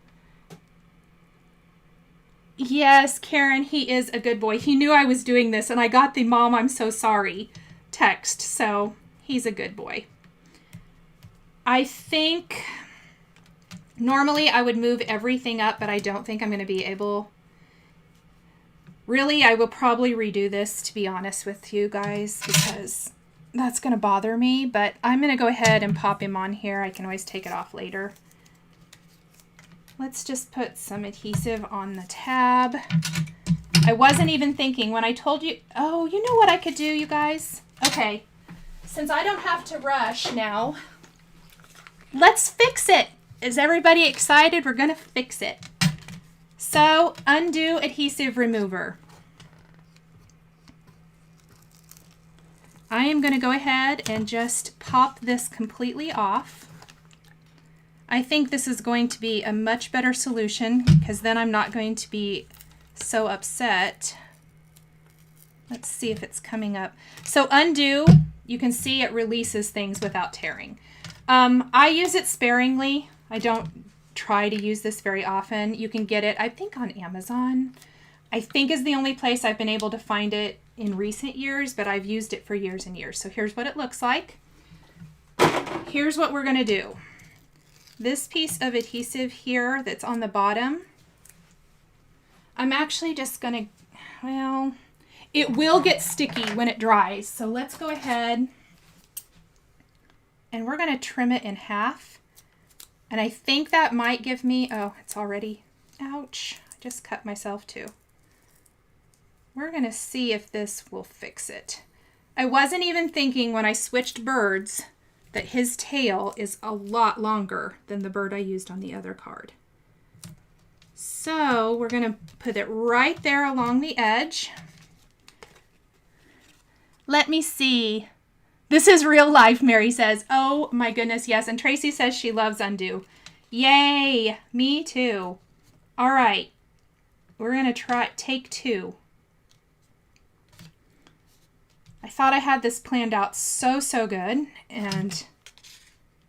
Yes, Karen, he is a good boy. He knew I was doing this, and I got the "Mom, I'm so sorry" text, so he's a good boy. I think normally I would move everything up, but I don't think I'm going to be able. Really, I will probably redo this, to be honest with you guys, because that's going to bother me, but I'm going to go ahead and pop him on here. I can always take it off later. Let's just put some adhesive on the tab. I wasn't even thinking when I told you. Oh, you know what I could do, you guys? Okay, since I don't have to rush now, let's fix it. Is everybody excited? We're going to fix it. So, undo adhesive remover. I am going to go ahead and just pop this completely off. I think this is going to be a much better solution because then I'm not going to be so upset. Let's see if it's coming up. So undo, you can see it releases things without tearing. I use it sparingly. I don't try to use this very often. You can get it, I think, on Amazon. I think is the only place I've been able to find it in recent years, but I've used it for years and years. So here's what it looks like. Here's what we're going to do. This piece of adhesive here that's on the bottom, I'm actually just going to, well, it will get sticky when it dries. So let's go ahead and we're going to trim it in half. And I think that might give me, oh, it's already, ouch, I just cut myself too. We're going to see if this will fix it. I wasn't even thinking when I switched birds that his tail is a lot longer than the bird I used on the other card. So we're going to put it right there along the edge. Let me see. This is real life, Mary says. Oh my goodness, yes. And Tracy says she loves Undo. Yay, me too. All right, we're going to try take 2. I thought I had this planned out so good, and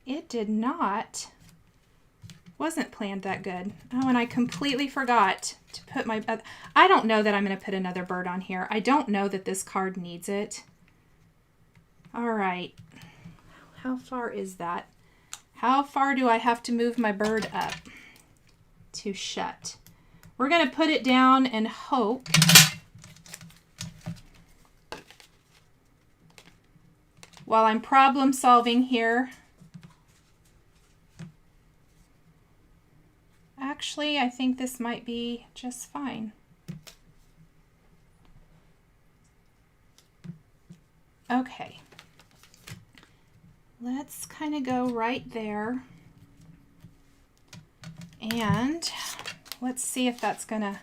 it did not. Wasn't planned that good. Oh, and I completely forgot to put my, I don't know that I'm going to put another bird on here. I don't know that this card needs it. All right. How far is that? How far do I have to move my bird up to shut? We're going to put it down and hope while I'm problem solving here. Actually, I think this might be just fine. Okay. Let's kind of go right there. And let's see if that's gonna,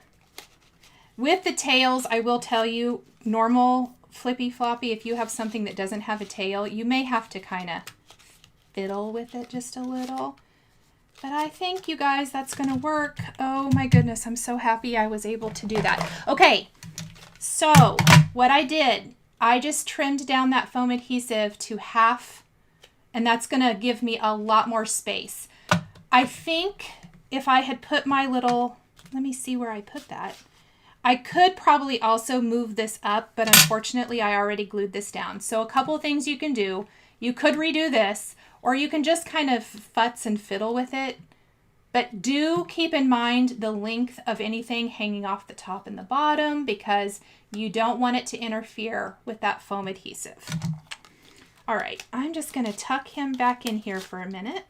with the tails, I will tell you, normal Flippy Floppy, if you have something that doesn't have a tail, you may have to kind of fiddle with it just a little. But I think, you guys, that's going to work. Oh my goodness, I'm so happy I was able to do that. Okay, so what I did, I just trimmed down that foam adhesive to half, and that's going to give me a lot more space. I think if I had put my little, let me see where I put that. I could probably also move this up, but unfortunately I already glued this down. So a couple of things you can do. You could redo this, or you can just kind of futz and fiddle with it. But do keep in mind the length of anything hanging off the top and the bottom, because you don't want it to interfere with that foam adhesive. All right, I'm just going to tuck him back in here for a minute.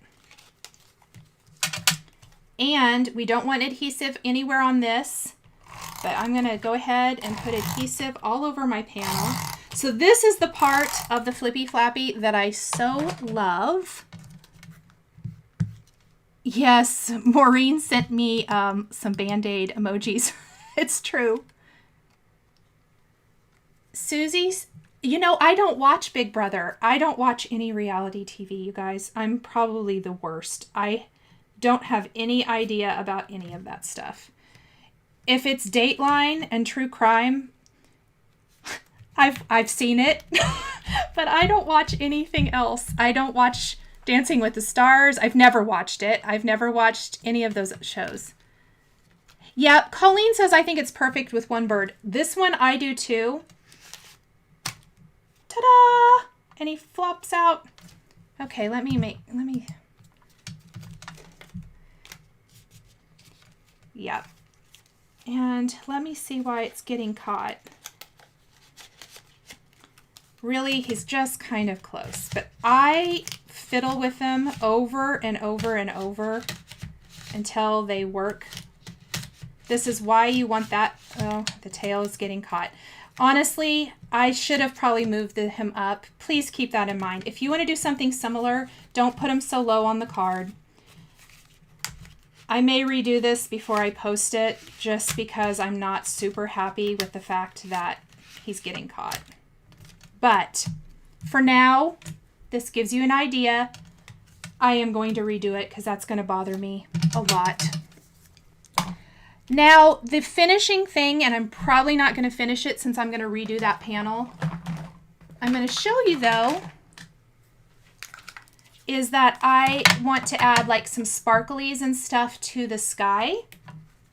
And we don't want adhesive anywhere on this, but I'm going to go ahead and put adhesive all over my panel. So this is the part of the Flippy Flappy that I so love. Yes, Maureen sent me some Band-Aid emojis. It's true. Susie's, you know, I don't watch Big Brother. I don't watch any reality TV, you guys. I'm probably the worst. I don't have any idea about any of that stuff. If it's Dateline and true crime, I've seen it, but I don't watch anything else. I don't watch Dancing with the Stars. I've never watched it. I've never watched any of those shows. Yeah, Colleen says, I think it's perfect with one bird. This one I do too. Ta-da! And he flops out. Okay, let me. Yep. And let me see why it's getting caught. Really, he's just kind of close, but I fiddle with them over and over and over until they work. This is why you want that. Oh, the tail is getting caught. Honestly, I should have probably moved him up. Please keep that in mind. If you want to do something similar, don't put him so low on the card. I may redo this before I post it, just because I'm not super happy with the fact that he's getting caught. But for now, this gives you an idea. I am going to redo it because that's going to bother me a lot. Now, the finishing thing, and I'm probably not going to finish it since I'm going to redo that panel. I'm going to show you, though, is that I want to add like some sparklies and stuff to the sky,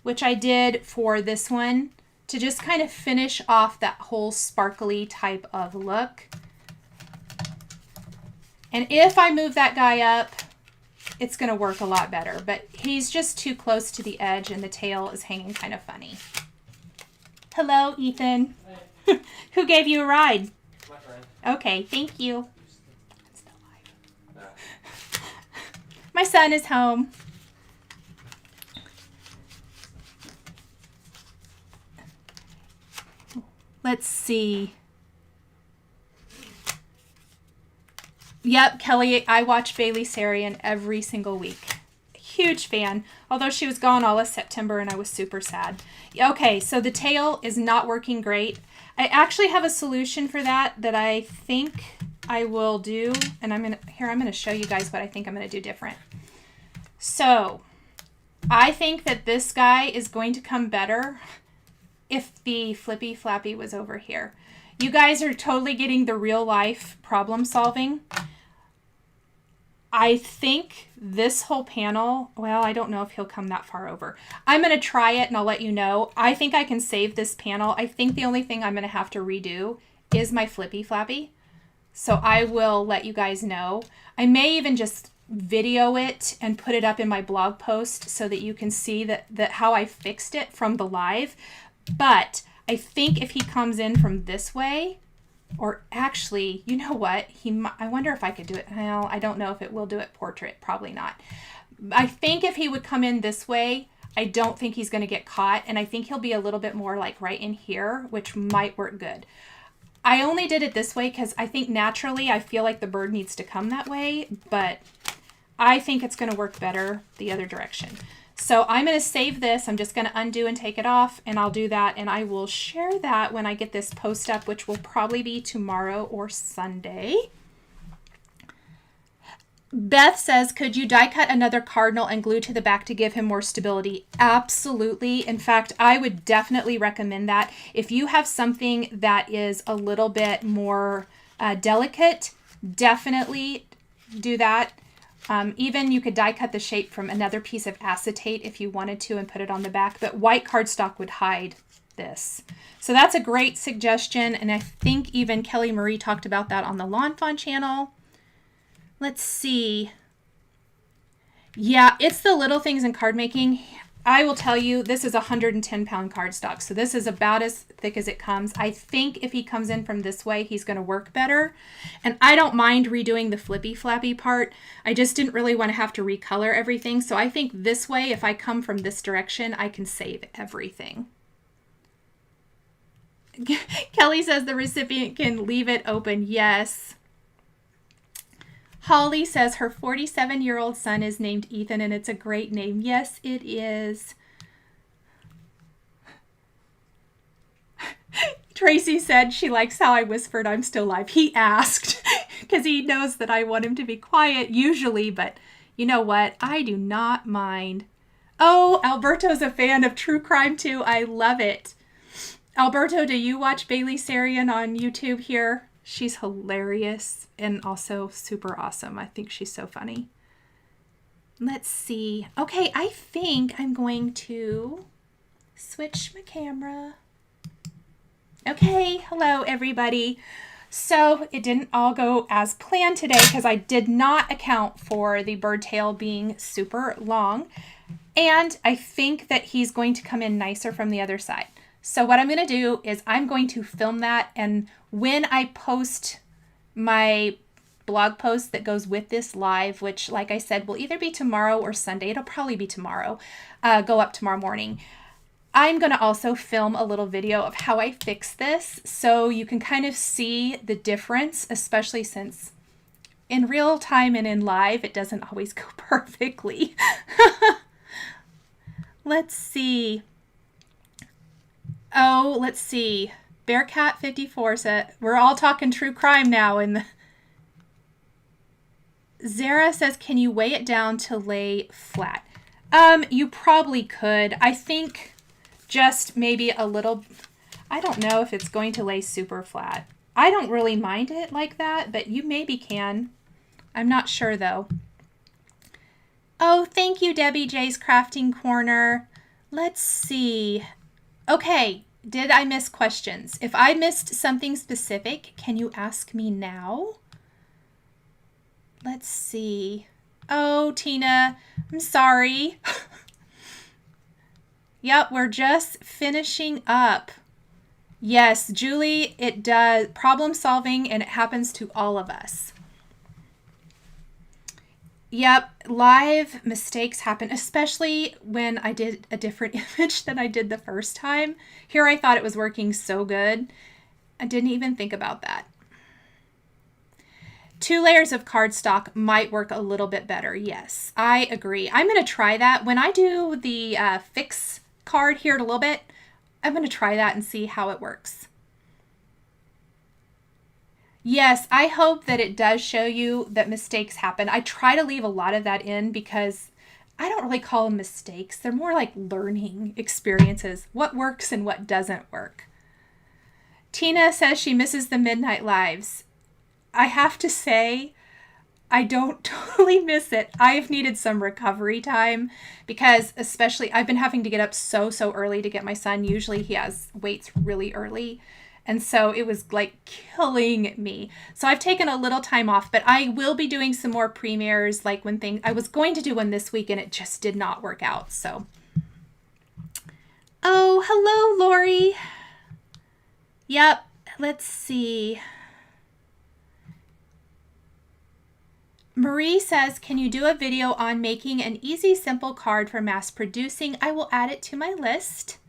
which I did for this one, to just kind of finish off that whole sparkly type of look. And if I move that guy up, it's going to work a lot better, but he's just too close to the edge and the tail is hanging kind of funny. Hello, Ethan. Hey. Who gave you a ride? My friend. Okay, thank you. I'm still live. My son is home. Let's see. Yep, Kelly, I watch Bailey Sarian every single week. Huge fan, although she was gone all of September and I was super sad. Okay, so the tail is not working great. I actually have a solution for that I think I will do, and I'm gonna show you guys what I think I'm gonna do different. So I think that this guy is going to come better if the Flippy Flappy was over here. You guys are totally getting the real life problem solving. I think this whole panel, well, I don't know if he'll come that far over. I'm going to try it and I'll let you know. I think I can save this panel. I think the only thing I'm going to have to redo is my Flippy Flappy. So I will let you guys know. I may even just video it and put it up in my blog post so that you can see that how I fixed it from the live. But I think if he comes in from this way, or actually, you know what? I wonder if I could do it. Well, I don't know if it will do it portrait. Probably not. I think if he would come in this way, I don't think he's going to get caught. And I think he'll be a little bit more like right in here, which might work good. I only did it this way because I think naturally I feel like the bird needs to come that way. But I think it's going to work better the other direction. So I'm going to save this. I'm just going to undo and take it off, and I'll do that, and I will share that when I get this post up, which will probably be tomorrow or Sunday. Beth says, could you die cut another cardinal and glue to the back to give him more stability? Absolutely. In fact, I would definitely recommend that. If you have something that is a little bit more delicate, definitely do that. Even you could die cut the shape from another piece of acetate if you wanted to and put it on the back, but white cardstock would hide this. So that's a great suggestion, and I think even Kelly Marie talked about that on the Lawn Fawn channel. Let's see. Yeah, it's the little things in card making. I will tell you, this is 110-pound cardstock, so this is about as thick as it comes. I think if he comes in from this way, he's going to work better. And I don't mind redoing the Flippy Flappy part. I just didn't really want to have to recolor everything. So I think this way, if I come from this direction, I can save everything. Kelly says the recipient can leave it open. Yes. Holly says her 47-year-old son is named Ethan, and it's a great name. Yes, it is. Tracy said she likes how I whispered I'm still live. He asked because he knows that I want him to be quiet usually, but you know what? I do not mind. Oh, Alberto's a fan of true crime too. I love it. Alberto, do you watch Bailey Sarian on YouTube here? She's hilarious and also super awesome. I think she's so funny. Let's see. Okay, I think I'm going to switch my camera. Okay, hello everybody. So it didn't all go as planned today because I did not account for the bird tail being super long. And I think that he's going to come in nicer from the other side. So what I'm going to do is I'm going to film that, and when I post my blog post that goes with this live, which like I said will either be tomorrow or Sunday, it'll probably be tomorrow, go up tomorrow morning, I'm going to also film a little video of how I fix this so you can kind of see the difference, especially since in real time and in live it doesn't always go perfectly. Let's see. Oh, let's see. Bearcat54 said, we're all talking true crime now. And Zara says, can you weigh it down to lay flat? You probably could. I think just maybe a little, I don't know if it's going to lay super flat. I don't really mind it like that, but you maybe can. I'm not sure though. Oh, thank you, Debbie J's Crafting Corner. Let's see. Okay, did I miss questions? If I missed something specific, can you ask me now? Let's see. Oh, Tina, I'm sorry. Yep, we're just finishing up. Yes, Julie, it does. Problem solving, and it happens to all of us. Yep, live mistakes happen, especially when I did a different image than I did the first time. Here I thought it was working so good. I didn't even think about that. 2 layers of cardstock might work a little bit better. Yes, I agree. I'm going to try that. When I do the fix card here in a little bit, I'm going to try that and see how it works. Yes, I hope that it does show you that mistakes happen. I try to leave a lot of that in because I don't really call them mistakes. They're more like learning experiences, what works and what doesn't work. Tina says she misses the midnight lives. I have to say, I don't totally miss it. I've needed some recovery time because especially I've been having to get up so early to get my son. Usually he waits really early. And so it was like killing me. So I've taken a little time off, but I will be doing some more premieres like I was going to do one this week and it just did not work out. So, oh, hello, Lori. Yep. Let's see. Marie says, can you do a video on making an easy, simple card for mass producing? I will add it to my list.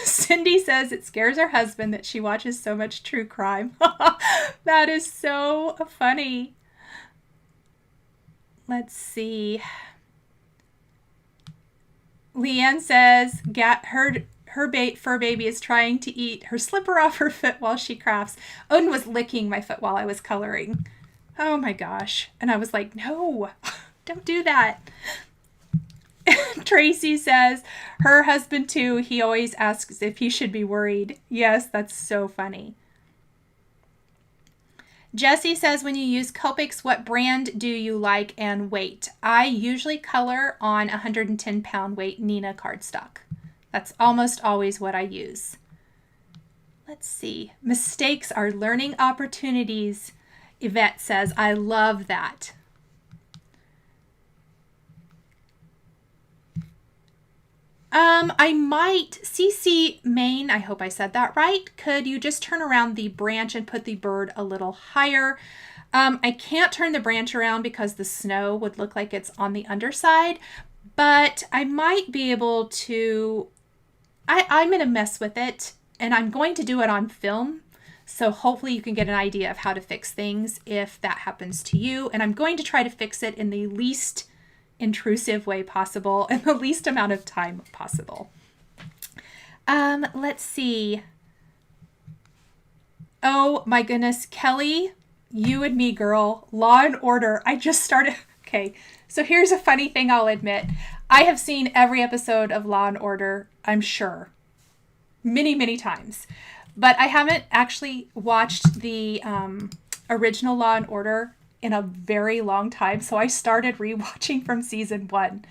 Cindy says it scares her husband that she watches so much true crime. That is so funny. Let's see. Leanne says her fur baby is trying to eat her slipper off her foot while she crafts. Odin was licking my foot while I was coloring. Oh my gosh. And I was like, no, don't do that. Tracy says her husband too, he always asks if he should be worried. Yes, that's so funny. Jessie says, when you use Copics, what brand do you like and weight? I usually color on 110 pound weight Neenah cardstock. That's almost always what I use. Let's see. Mistakes are learning opportunities. Yvette says, I love that. I might, CC Main, I hope I said that right. Could you just turn around the branch and put the bird a little higher? I can't turn the branch around because the snow would look like it's on the underside, but I might be able to, I'm going to mess with it and I'm going to do it on film. So hopefully you can get an idea of how to fix things if that happens to you. And I'm going to try to fix it in the least intrusive way possible and the least amount of time possible. Let's see. Oh my goodness, Kelly, you and me, girl. Law and Order. I just started. Okay, so here's a funny thing I'll admit. I have seen every episode of Law and Order, I'm sure, many times. But I haven't actually watched the original Law and Order in a very long time. So I started rewatching from season 1.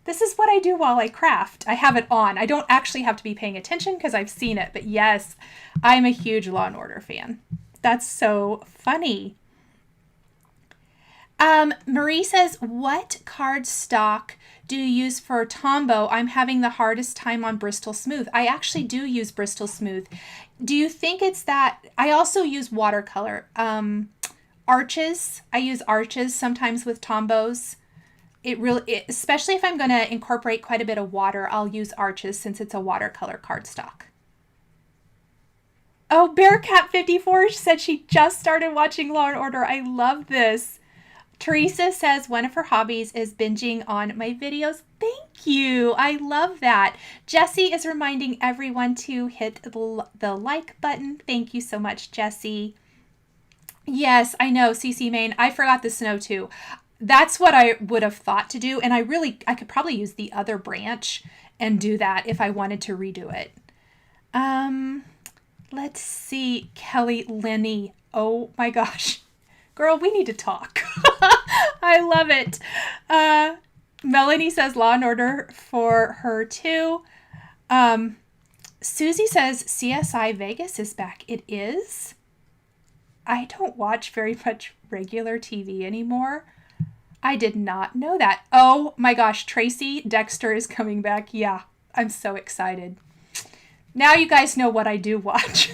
This is what I do while I craft. I have it on. I don't actually have to be paying attention because I've seen it. But yes, I'm a huge Law and Order fan. That's so funny. Marie says, what cardstock do you use for Tombow? I'm having the hardest time on Bristol Smooth. I actually do use Bristol Smooth. Do you think it's that? I also use watercolor. Arches. I use arches sometimes with Tombows. Especially if I'm going to incorporate quite a bit of water, I'll use arches since it's a watercolor cardstock. Oh, Bearcat54 said she just started watching Law and Order. I love this. Teresa says one of her hobbies is binging on my videos. Thank you. I love that. Jessie is reminding everyone to hit the like button. Thank you so much, Jessie. Yes, I know, CC Main. I forgot the snow too. That's what I would have thought to do. And I could probably use the other branch and do that if I wanted to redo it. Let's see. Kelly Lenny. Oh my gosh. Girl, we need to talk. I love it. Melanie says Law and Order for her too. Susie says CSI Vegas is back. It is? I don't watch very much regular TV anymore. I did not know that. Oh my gosh, Tracy Dexter is coming back. Yeah, I'm so excited. Now you guys know what I do watch.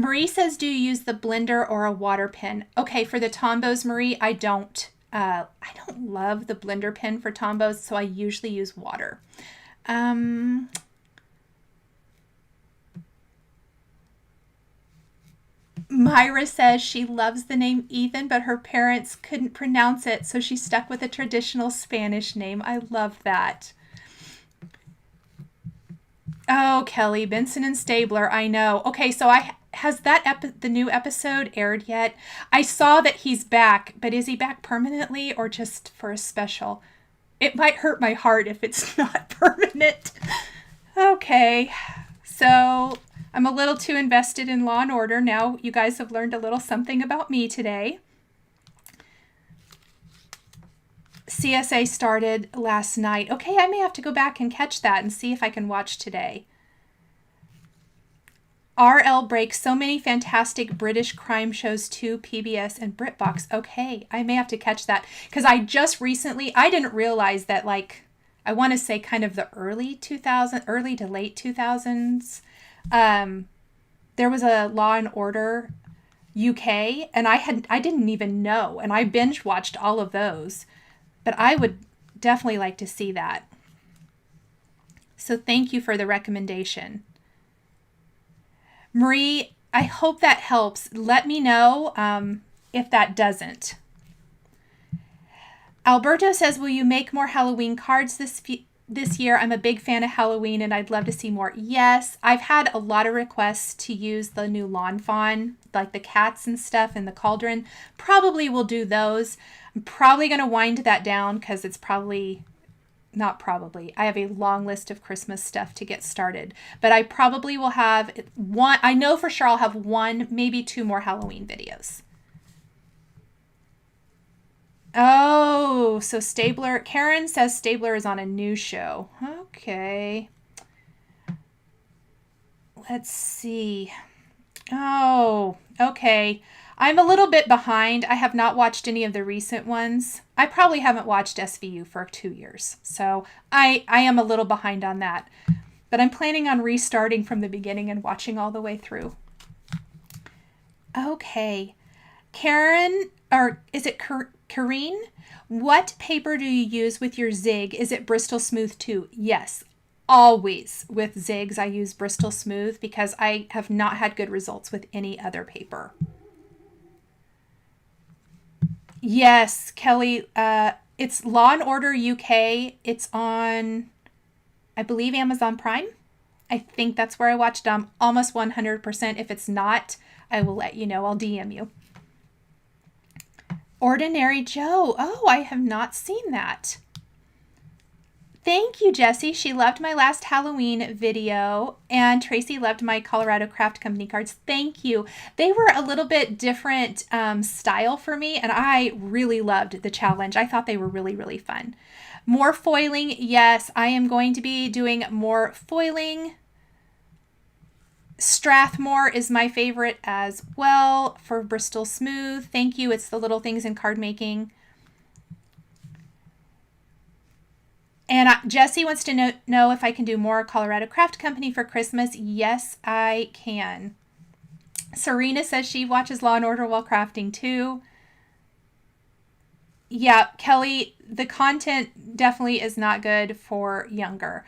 Marie says, do you use the blender or a water pen? Okay, for the Tombows, Marie, I don't love the blender pen for Tombows, so I usually use water. Myra says she loves the name Ethan, but her parents couldn't pronounce it, so she stuck with a traditional Spanish name. I love that. Oh, Kelly, Benson and Stabler, I know. Okay, so has the new episode aired yet? I saw that he's back, but is he back permanently or just for a special? It might hurt my heart if it's not permanent. Okay, so I'm a little too invested in Law and Order. Now you guys have learned a little something about me today. CSA started last night. Okay, I may have to go back and catch that and see if I can watch today. RL breaks so many fantastic British crime shows too, PBS and BritBox. Okay, I may have to catch that because I just recently, I didn't realize that, like, I want to say kind of the early to late 2000s, there was a Law and Order UK, and I didn't even know, and I binge watched all of those, but I would definitely like to see that. So thank you for the recommendation. Marie, I hope that helps. Let me know if that doesn't. Alberto says, will you make more Halloween cards this year? I'm a big fan of Halloween and I'd love to see more. Yes, I've had a lot of requests to use the new lawn fawn, like the cats and stuff in the cauldron. Probably will do those. I'm probably going to wind that down because it's not probably. I have a long list of Christmas stuff to get started. But I probably will have one. I know for sure I'll have one, maybe two more Halloween videos. Oh, so Stabler. Karen says Stabler is on a new show. Okay. Let's see. Oh, okay. I'm a little bit behind. I have not watched any of the recent ones. I probably haven't watched SVU for 2 years. So I am a little behind on that. But I'm planning on restarting from the beginning and watching all the way through. Okay. Karen, or is it Kareen? What paper do you use with your zig? Is it Bristol Smooth too? Yes. Always with zigs I use Bristol Smooth because I have not had good results with any other paper. Yes, Kelly, it's Law and Order UK. It's on, I believe, Amazon Prime. I think that's where I watched them. Almost 100%. If it's not, I will let you know. I'll DM you. Ordinary Joe. Oh, I have not seen that. Thank you, Jessie. She loved my last Halloween video, and Tracy loved my Colorado Craft Company cards. Thank you. They were a little bit different style for me, and I really loved the challenge. I thought they were really, really fun. More foiling. Yes, I am going to be doing more foiling. Strathmore is my favorite as well for Bristol Smooth. Thank you. It's the little things in card making. And Jessie wants to know if I can do more Colorado Craft Company for Christmas. Yes, I can. Serena says she watches Law and Order while crafting too. Yeah, Kelly, the content definitely is not good for younger.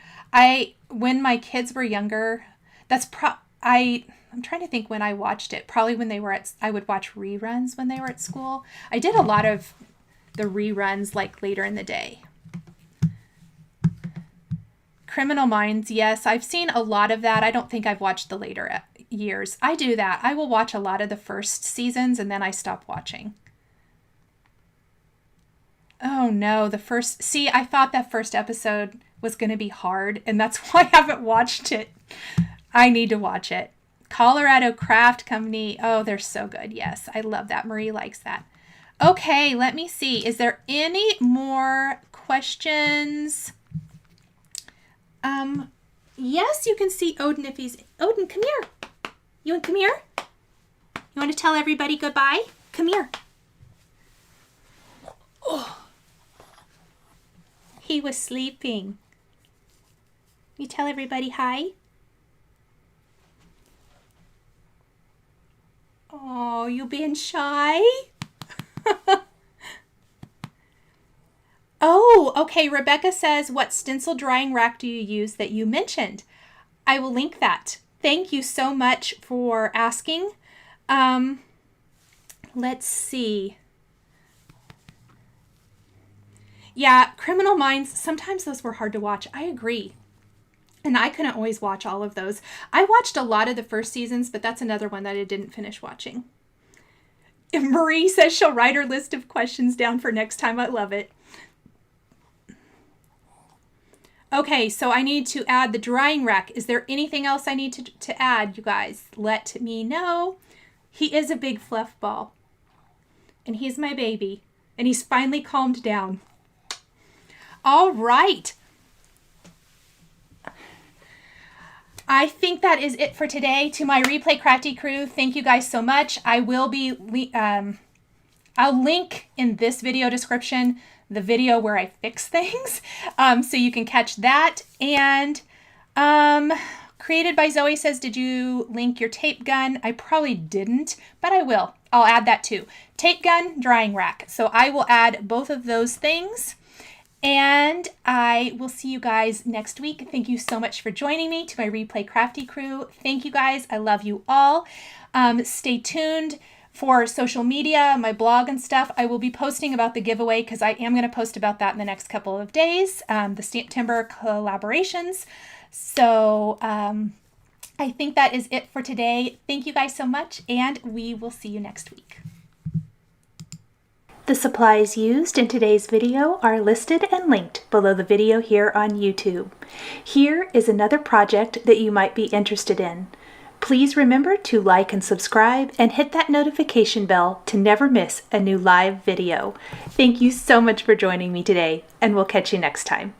When my kids were younger, I'm trying to think when I watched it. Probably when I would watch reruns when they were at school. I did a lot of the reruns like later in the day. Criminal Minds, yes, I've seen a lot of that. I don't think I've watched the later years. I do that. I will watch a lot of the first seasons and then I stop watching. Oh no, I thought that first episode was going to be hard and that's why I haven't watched it. I need to watch it. Colorado Craft Company, oh, they're so good. Yes, I love that. Marie likes that. Okay, let me see. Is there any more questions? Yes, you can see Odin if he's... Odin, come here. You want to come here? You want to tell everybody goodbye? Come here. Oh. He was sleeping. You tell everybody hi? you being shy? Oh, okay. Rebecca says, what stencil drying rack do you use that you mentioned? I will link that. Thank you so much for asking. Let's see. Yeah, Criminal Minds, sometimes those were hard to watch. I agree. And I couldn't always watch all of those. I watched a lot of the first seasons, but that's another one that I didn't finish watching. Marie says she'll write her list of questions down for next time. I love it. Okay, so I need to add the drying rack. Is there anything else I need to add, you guys? Let me know. He is a big fluff ball. And he's my baby. And he's finally calmed down. All right. I think that is it for today. To my Replay Crafty crew, thank you guys so much. I will be, I'll link in this video description the video where I fix things, so you can catch that. And Created by Zoe says, did you link your tape gun? I probably didn't, but I will. I'll add that too. Tape gun, drying rack. So I will add both of those things. And I will see you guys next week. Thank you so much for joining me. To my Replay Crafty crew, thank you guys. I love you all. Stay tuned for social media, my blog and stuff. I will be posting about the giveaway because I am going to post about that in the next couple of days, the Stamptember collaborations. So I think that is it for today. Thank you guys so much, and we will see you next week. The supplies used in today's video are listed and linked below the video here on YouTube. Here is another project that you might be interested in. Please remember to like and subscribe and hit that notification bell to never miss a new live video. Thank you so much for joining me today, and we'll catch you next time.